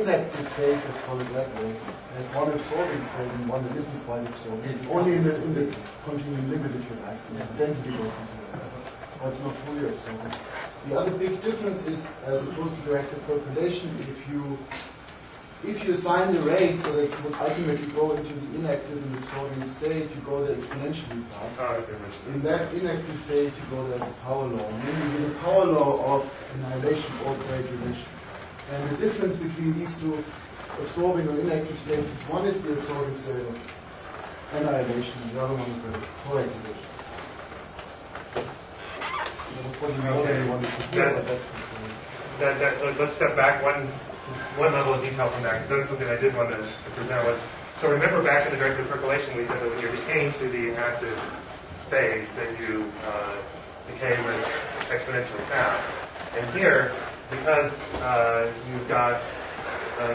inactive phase, let's call it that way, has one absorbing state and one that isn't quite absorbing. Only in the continuum limit, if you like, the density goes to 0. But it's not fully absorbing. The other big difference is, as opposed to directed percolation, if you assign the rate so that it would ultimately go into the inactive and absorbing state, you go there exponentially fast. In that inactive phase, you go there as a power law. Namely, with the power law of annihilation or percolation. And the difference between these two absorbing or inactive states is one is the absorbing state of annihilation, and the other one is the coagulation. Let's step back one level of detail from that, because that's something I did want to present was, so remember back in the directed percolation we said that when you're decaying to the active phase that you decay with exponentially fast. And here, because you've got,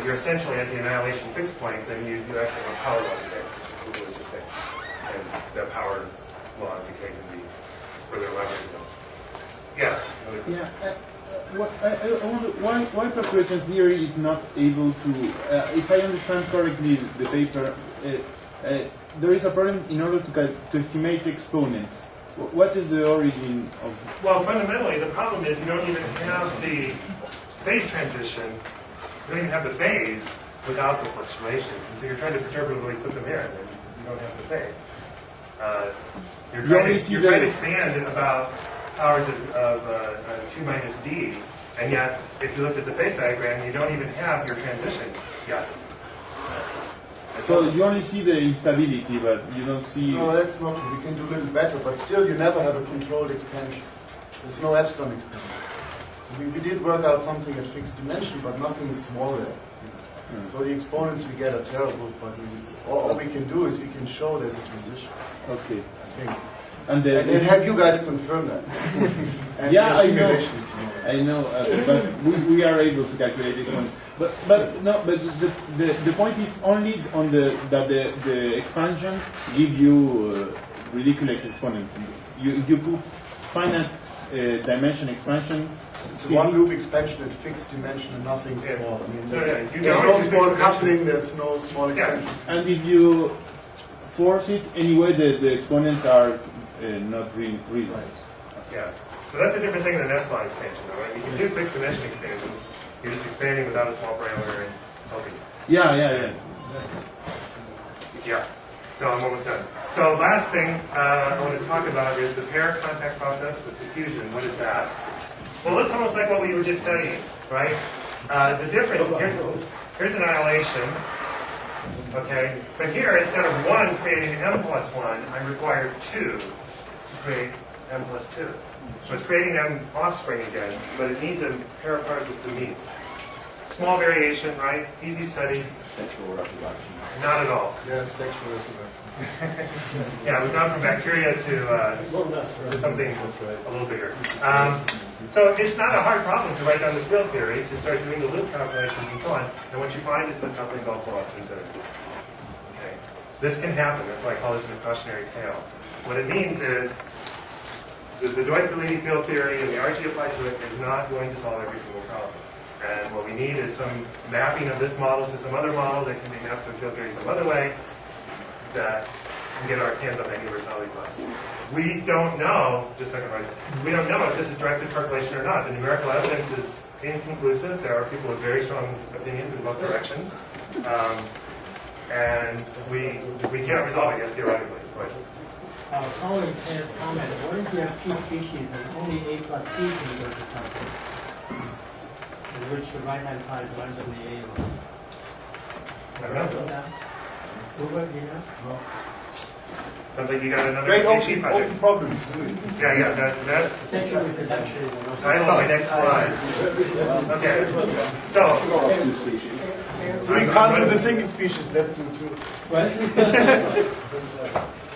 you're essentially at the annihilation fixed point, then you actually have power law decay, which was just saying. And the power law decay can be further elaborated on. Yeah. Why percolation theory is not able to, if I understand correctly the paper, there is a problem in order to estimate exponents. What is the origin of? Well, fundamentally, the problem is you don't even have the phase transition. You don't even have the phase without the fluctuations. And so you're trying to perturbatively put them in, and you don't have the phase. You're trying to expand in about powers of 2 minus d, and yet, if you looked at the phase diagram, you don't even have your transition yet. So you only see the instability, but you don't see... No, that's not true. We can do a little better, but still you never have a controlled expansion. There's no epsilon expansion. So we did work out something at fixed dimension, but nothing is small there. So the exponents we get are terrible, but all we can do is we can show there's a transition. Okay. I think. And have you guys confirm that? Yeah, I know, but we are able to calculate it. But the point is only on that the expansion give you ridiculous exponent. You put finite dimension expansion. It's a one loop expansion at fixed dimension and nothing small. I mean, there's no small coupling. There's no small expansion. And if you force it anyway, the exponents are not real. Right. Yeah. So that's a different thing than an epsilon expansion, though, right? You can do fixed dimension expansions. You're just expanding without a small parameter and helping. Yeah. Yeah. So I'm almost done. So last thing I want to talk about is the pair contact process with diffusion. What is that? Well, it's almost like what we were just studying, right? The difference, here's annihilation, Okay? But here, instead of 1 creating m plus 1, I require 2 to create m plus 2. So it's creating m offspring again, but it needs a pair of particles to meet. Small variation, right? Easy study. Sexual reproduction. Not at all. Yes, sexual reproduction. Yeah, we've gone from bacteria to something a little bigger. So it's not a hard problem to write down the field theory, to start doing the loop calculations and so on. And what you find is that couplings also often considered. Okay. This can happen. That's why I call this a cautionary tale. What it means is the Dwight-Bellini field theory and the RG applied to it is not going to solve every single problem. And what we need is some mapping of this model to some other model that can be mapped to a field theory some other way that can get our hands on that universality class. We don't know, just a second, right? We don't know if this is directed percolation or not. The numerical evidence is inconclusive. There are people with very strong opinions in both directions. And we can't resolve it yet theoretically. Following Tanner's comment, what if you have 2 species and only A plus B can go to something, in which the right-hand side runs on the A line? I don't know. Uber, do you know? No. Sounds like you got another Great PhD project. open problems. Yeah, that's Sexual reproduction. title of my next slide. Okay, so We can't do the single species, let's do 2.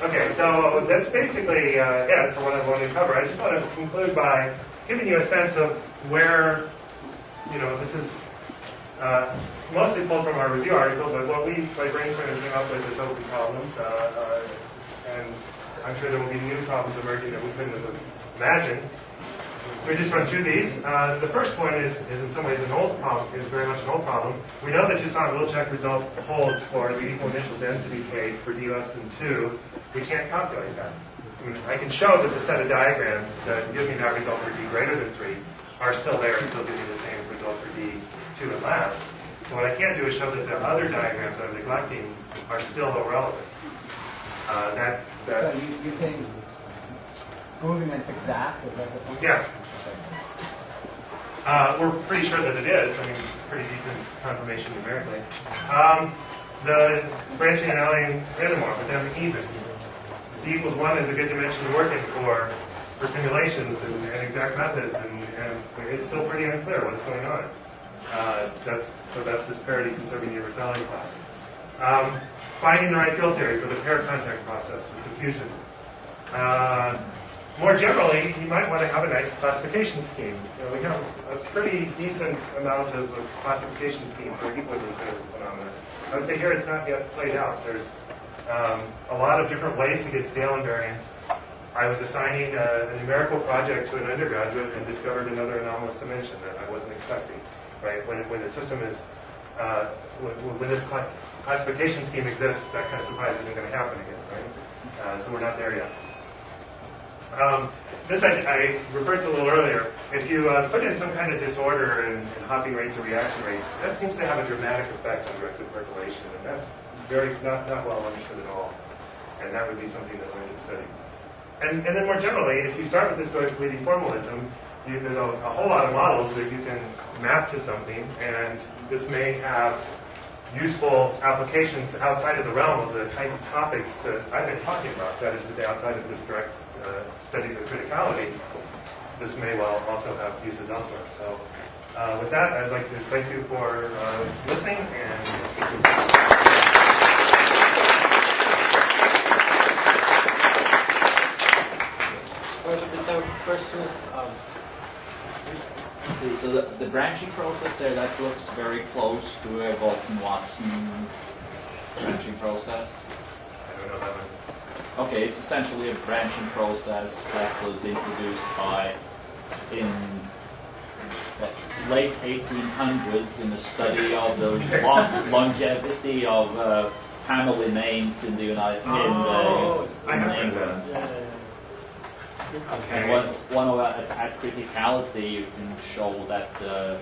okay, so that's basically it for what I wanted to cover. I just want to conclude by giving you a sense of where, this is mostly pulled from our review article, but what we, by brainstorming, came up with is open problems, and I'm sure there will be new problems emerging that we couldn't have imagined. We just run through these. The first one is in some ways an old problem, is very much an old problem. We know that Toussaint-Wilczek result holds for the equal initial density case for d less than 2. We can't calculate that. I can show that the set of diagrams that give me that result for d greater than 3 are still there and still give me the same result for d2 and less. So what I can't do is show that the other diagrams I'm neglecting are still irrelevant. So you're saying proving it's exact? Is that the point? Yeah. We're pretty sure that it is. I mean, pretty decent confirmation numerically. The branching and allying Renormalization, but then even. D equals 1 is a good dimension to work in for simulations and exact methods, and it's still pretty unclear what's going on. So that's this parity conserving universality class. Finding the right field theory for the pair contact process with diffusion. More generally, you might want to have a nice classification scheme. We have a pretty decent amount of classification scheme for equilibrium phenomena. I would say here it's not yet played out. There's a lot of different ways to get scale invariance. I was assigning a numerical project to an undergraduate and discovered another anomalous dimension that I wasn't expecting. Right? When the system is, when this classification scheme exists, that kind of surprise isn't going to happen again, right? So we're not there yet. This I referred to a little earlier. If you put in some kind of disorder in hopping rates or reaction rates, that seems to have a dramatic effect on directed percolation, and that's not well understood at all. And that would be something that we need to study. And then more generally, if you start with this Dwight-Bellini formalism, there's a whole lot of models that you can map to something, and this may have useful applications outside of the realm of the kinds of topics that I've been talking about, that is to say, outside of this direct studies of criticality. This may well also have uses elsewhere. So with that, I'd like to thank you for listening, and questions? So the branching process there, that looks very close to a Galton-Watson branching process. I don't know that one. Okay, it's essentially a branching process that was introduced in the late 1800s in a study of the longevity of family names in the United in England. Okay. And one of at criticality, you can show that the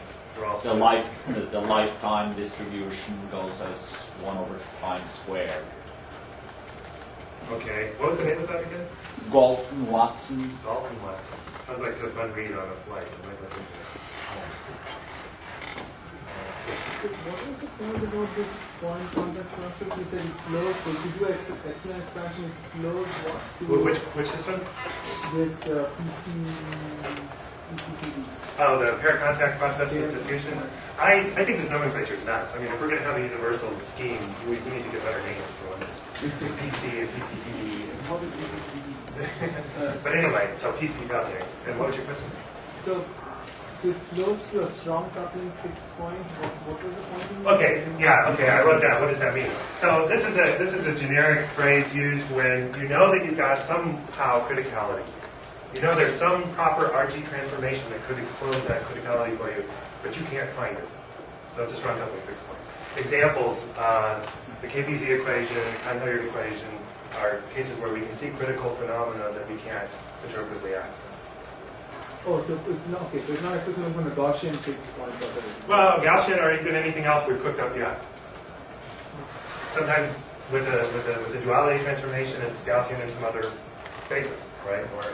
lifetime distribution goes as 1/time squared. Okay. What was the name of that again? Galton-Watson. Galton-Watson. Sounds like a fun read on a flight. I might look into it. So what was the point about this point contact process? You said it flows, so if you do epsilon expansion, it flows what? Which system? This PCPD. Oh, the pair contact process with diffusion? I think this nomenclature is nuts. I mean, if we're going to have a universal scheme, we need to get better names for one. PC and PCPD. What is PCPD? But anyway, so PC coupling. And what was your question? So it flows to a strong coupling fixed point. What was the point? Okay, I wrote that. What does that mean? So this is a generic phrase used when you know that you've got somehow criticality. You know there's some proper RG transformation that could expose that criticality for you, but you can't find it. So it's a strong coupling fixed point. Examples, the KPZ equation, Hilliard equation, are cases where we can see critical phenomena that we can't interpretively access. Oh, so it's not okay. So it's not accessible from a Gaussian fixed point. Well, Gaussian or even anything else we've cooked up yet. Sometimes with a duality transformation, it's Gaussian in some other spaces, right? Or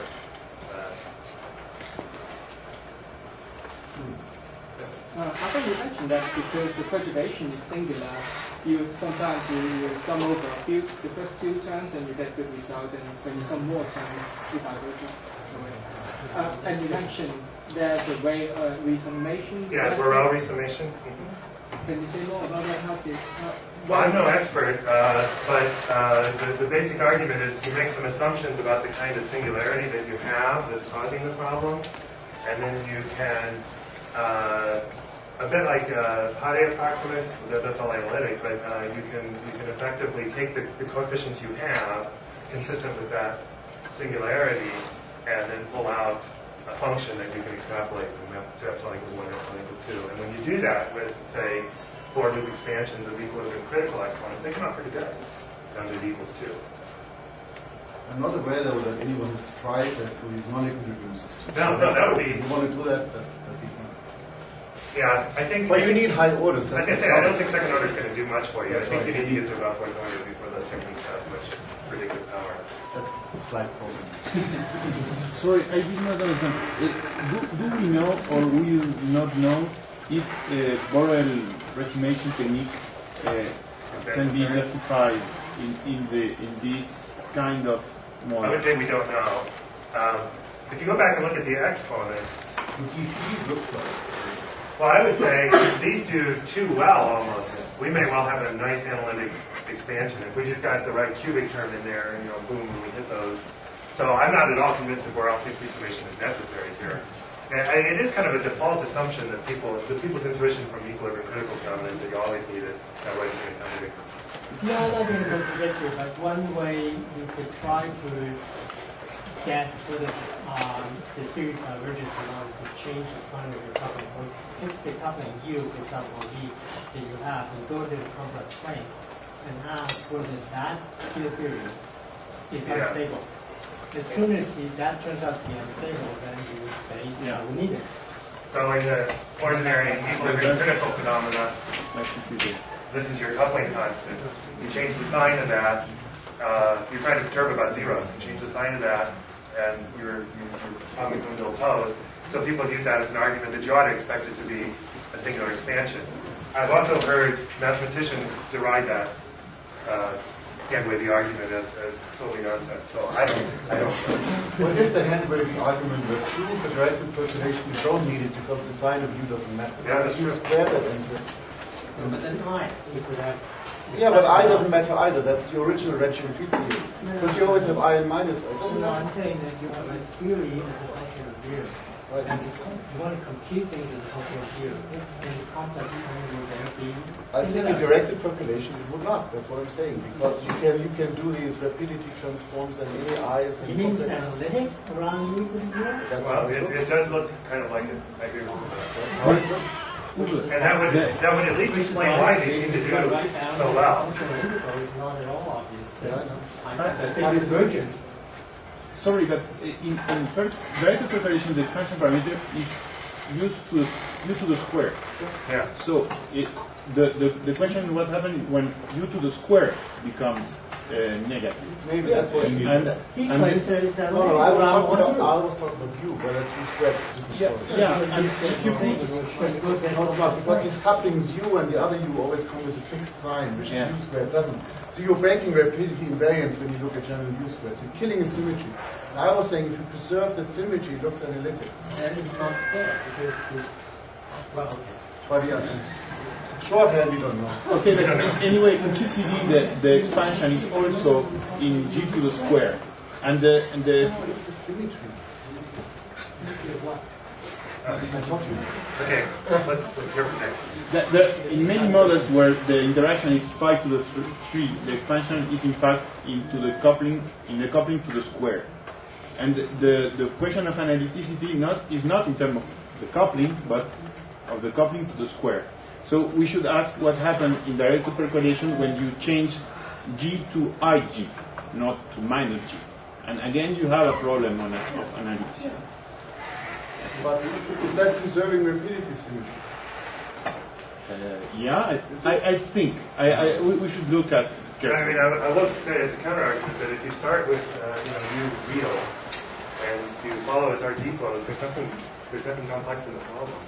I think you mentioned that because the perturbation is singular, you sometimes sum over the first few terms and you get good results, and when you sum more terms, you diverge. And you mentioned there's a way resummation. Yeah, Borel resummation. Mm-hmm. Can you say more about that? Well, I'm no expert, but the basic argument is you make some assumptions about the kind of singularity that you have that's causing the problem, and then you can, a bit like Pade approximates, that's all analytic, but you can effectively take the coefficients you have consistent with that singularity and then pull out a function that you can extrapolate from to epsilon equals 1 to epsilon equals 2. And when you do that with, say, 4 loop expansions of equilibrium critical exponents, they come out pretty good down to d equals 2. I'm not aware, though, that anyone has tried that with these non-equilibrium systems. No, that would be... If you want to do that, that'd be fine. Yeah, I think... But you need high orders. Like I say, I don't think second order is going to do much for you. I think you need to get to about fourth order before those techniques have much predictive power. That's a slight problem. Sorry, I did not understand. Do we know or will not know if Borel resummation technique can be justified in this kind of model? I would say we don't know. If you go back and look at the exponents, looks like. Well, I would say these do too well almost. We may well have a nice analytic expansion if we just got the right cubic term in there and boom, we hit those. So I'm not at all convinced that Borel sync summation is necessary here. And it is kind of a default assumption that people's intuition from equilibrium critical phenomena is that you always need it that way to make time difference. No, I'm not going to contradict you, but one way you could try to guess whether the series divergence allows to change the sign of your coupling. So if the coupling U, for example, or V that you have, and go to the complex plane and ask whether that field theory is unstable. As soon as that turns out to be unstable, then you would say, we need it. So in the ordinary equilibrium critical phenomena, this is your coupling constant. You change the sign of that. You're trying to perturb about 0. You change the sign of that, and your coupling window closed. So people use that as an argument that you ought to expect it to be a singular expansion. I've also heard mathematicians deride that. Hand-wavy argument as totally nonsense. So I don't know. Well, it's the hand-wavy argument that true for directed percolation you don't need it because the sign of U doesn't matter. Yeah, that's true. You square that into it. But then I, you could have... Yeah, but I doesn't matter either. That's the original redshift field theory. Because you always have I and minus I. No, I'm saying that you have a theory as a function of U. Right. And you want to compute things as a function of U. And the complex plane will then be... I think in directed percolation it would not. That's what I'm saying. Because you can do these rapidity transforms and AIs and... You mean it's analytic around U equals 0? Well, it does look kind of like it. I agree with that. That's how it looks. And that would at least explain why they seem to do so well. It's not at all obvious. Yeah, I know. I think divergence. Sorry, but in directed percolation, the expansion parameter is used to the square. Yeah. So the question is what happens when u to the square becomes negative. Maybe that's what you mean. He claims 37. No, I was talking about U, but that's U squared. Yeah, and if you put... Because these couplings U and the other U always come with a fixed sign, which U squared doesn't. So you're breaking rapidity invariance when you look at general U squared. So you're killing a symmetry. And I was saying if you preserve that symmetry, it looks analytic. That is not fair because it's, well, okay. But yeah, shorthand we don't know. Okay, but anyway, in QCD the expansion is also in G to the square. And the No, it's the symmetry. Symmetry of what? I told you. Okay, let's hear from Nick. In many models where the interaction is 5 to the 3, the expansion is in fact into the coupling to the square. And the question of analyticity is not in terms of the coupling, but of the coupling to the square. So we should ask what happened in direct percolation when you change G to IG, not to minus G. And again, you have a problem of analysis. But is that preserving rapidity symmetry? Yeah, I think. We should look at I mean, I will say as a counter-argument that if you start with U real and you follow its RT flows, there's nothing complex in the problem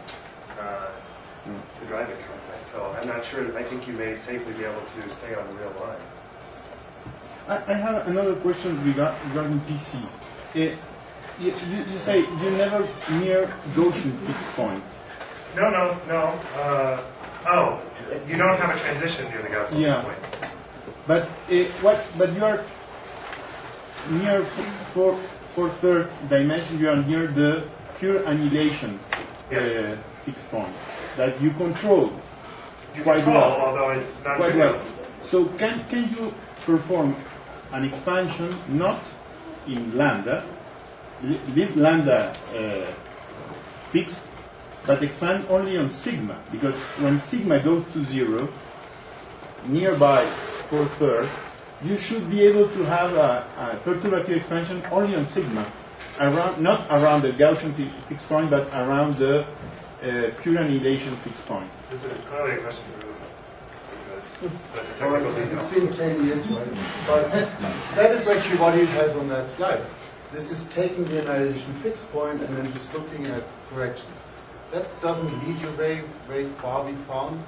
to drive it complex. So I'm not sure. I think you may safely be able to stay on the real line. I have another question regarding PC. You say you never near Gaussian fixed point. No. You don't have a transition near the Gaussian fixed point. But But you are near for third dimension. You are near the pure annihilation fixed point that you control quite well. Although it's not quite well. So can you perform an expansion not in lambda? Leave lambda fixed, but expand only on sigma, because when sigma goes to 0, nearby for third, you should be able to have a perturbative expansion only on sigma, not around the Gaussian fixed point, but around the pure annihilation fixed point. This is clearly a question for it's been 10 years, right? But that is actually what he has on that slide. This is taking the annihilation fixed point and then just looking at corrections. That doesn't lead you very, very far, we found.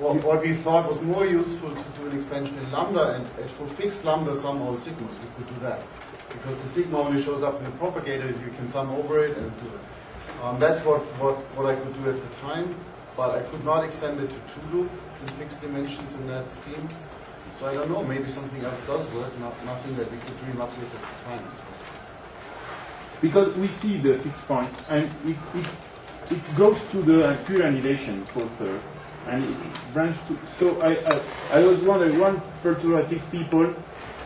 What we thought was more useful to do an expansion in lambda, and for fixed lambda sum all sigmas, we could do that. Because the sigma only shows up in the propagator, you can sum over it and do it. That's what I could do at the time, but I could not extend it to 2-loop in fixed dimensions in that scheme. So I don't know, maybe something else does work, nothing that we could dream up with at the time. So. Because we see the fixed point, and it goes to the pure annihilation for third, and it branches to. So I was wondering, one perturbative people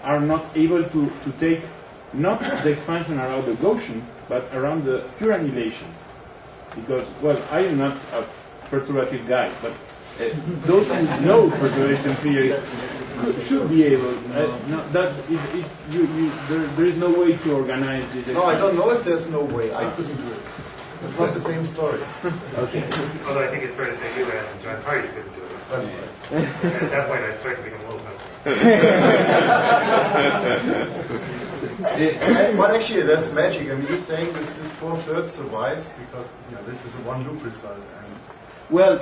are not able to take not the expansion around the Gaussian, but around the pure annihilation, because I am not a perturbative guy, but those who know perturbation theory should be able. There is no way to organize this. No, I don't know if there's no way. I couldn't do it. It's not the same story. Okay. Although I think it's fair to say you and John Hardy couldn't do it. That's right. At that point, I'd start to become a little pessimistic. But actually, that's magic. I mean, you're saying this 4/3 survives because this is a one-loop result. And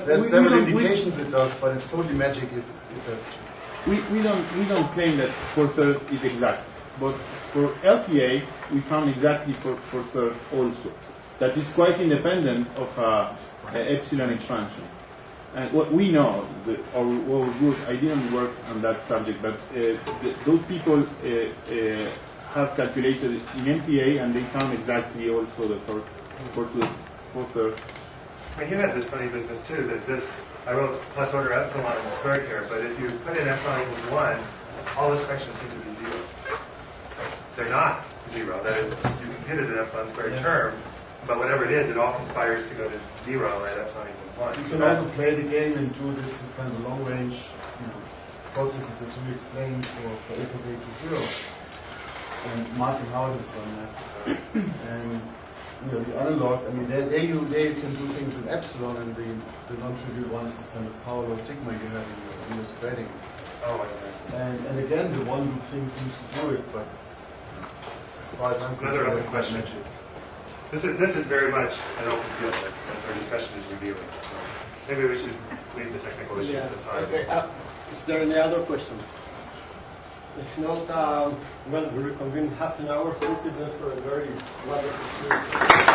there's several indications it does, but it's totally magic if that's true. We don't claim that 4/3 is exact, but for LPA we found exactly for 4/3 also. That is quite independent of epsilon expansion. And what we know, our group, I didn't work on that subject, but those people have calculated in MPA, and they found exactly also the 4/3. I mean, you had this funny business too, that I wrote plus order epsilon squared here, but if you put in epsilon equals 1, all those corrections seem to be 0. They're not 0. That is, you computed an epsilon squared term, but whatever it is, it all conspires to go to 0 at epsilon equals 1. You can also play the game and do this kind of long range processes as we explained for A plus A to 0. And Martin Howard has done that. And the analog, I mean, there you can do things in epsilon, and the non-trivial ones is kind of power law sigma you have in your spreading. Oh, okay. And again, the one good thing seems to do it, but as far as I'm concerned, another open question. This is very much an open field as our discussion is revealing. So maybe we should leave the technical issues aside. Okay. Is there any other question? If not, well, we reconvene half an hour. Thank you then for a very wonderful discussion.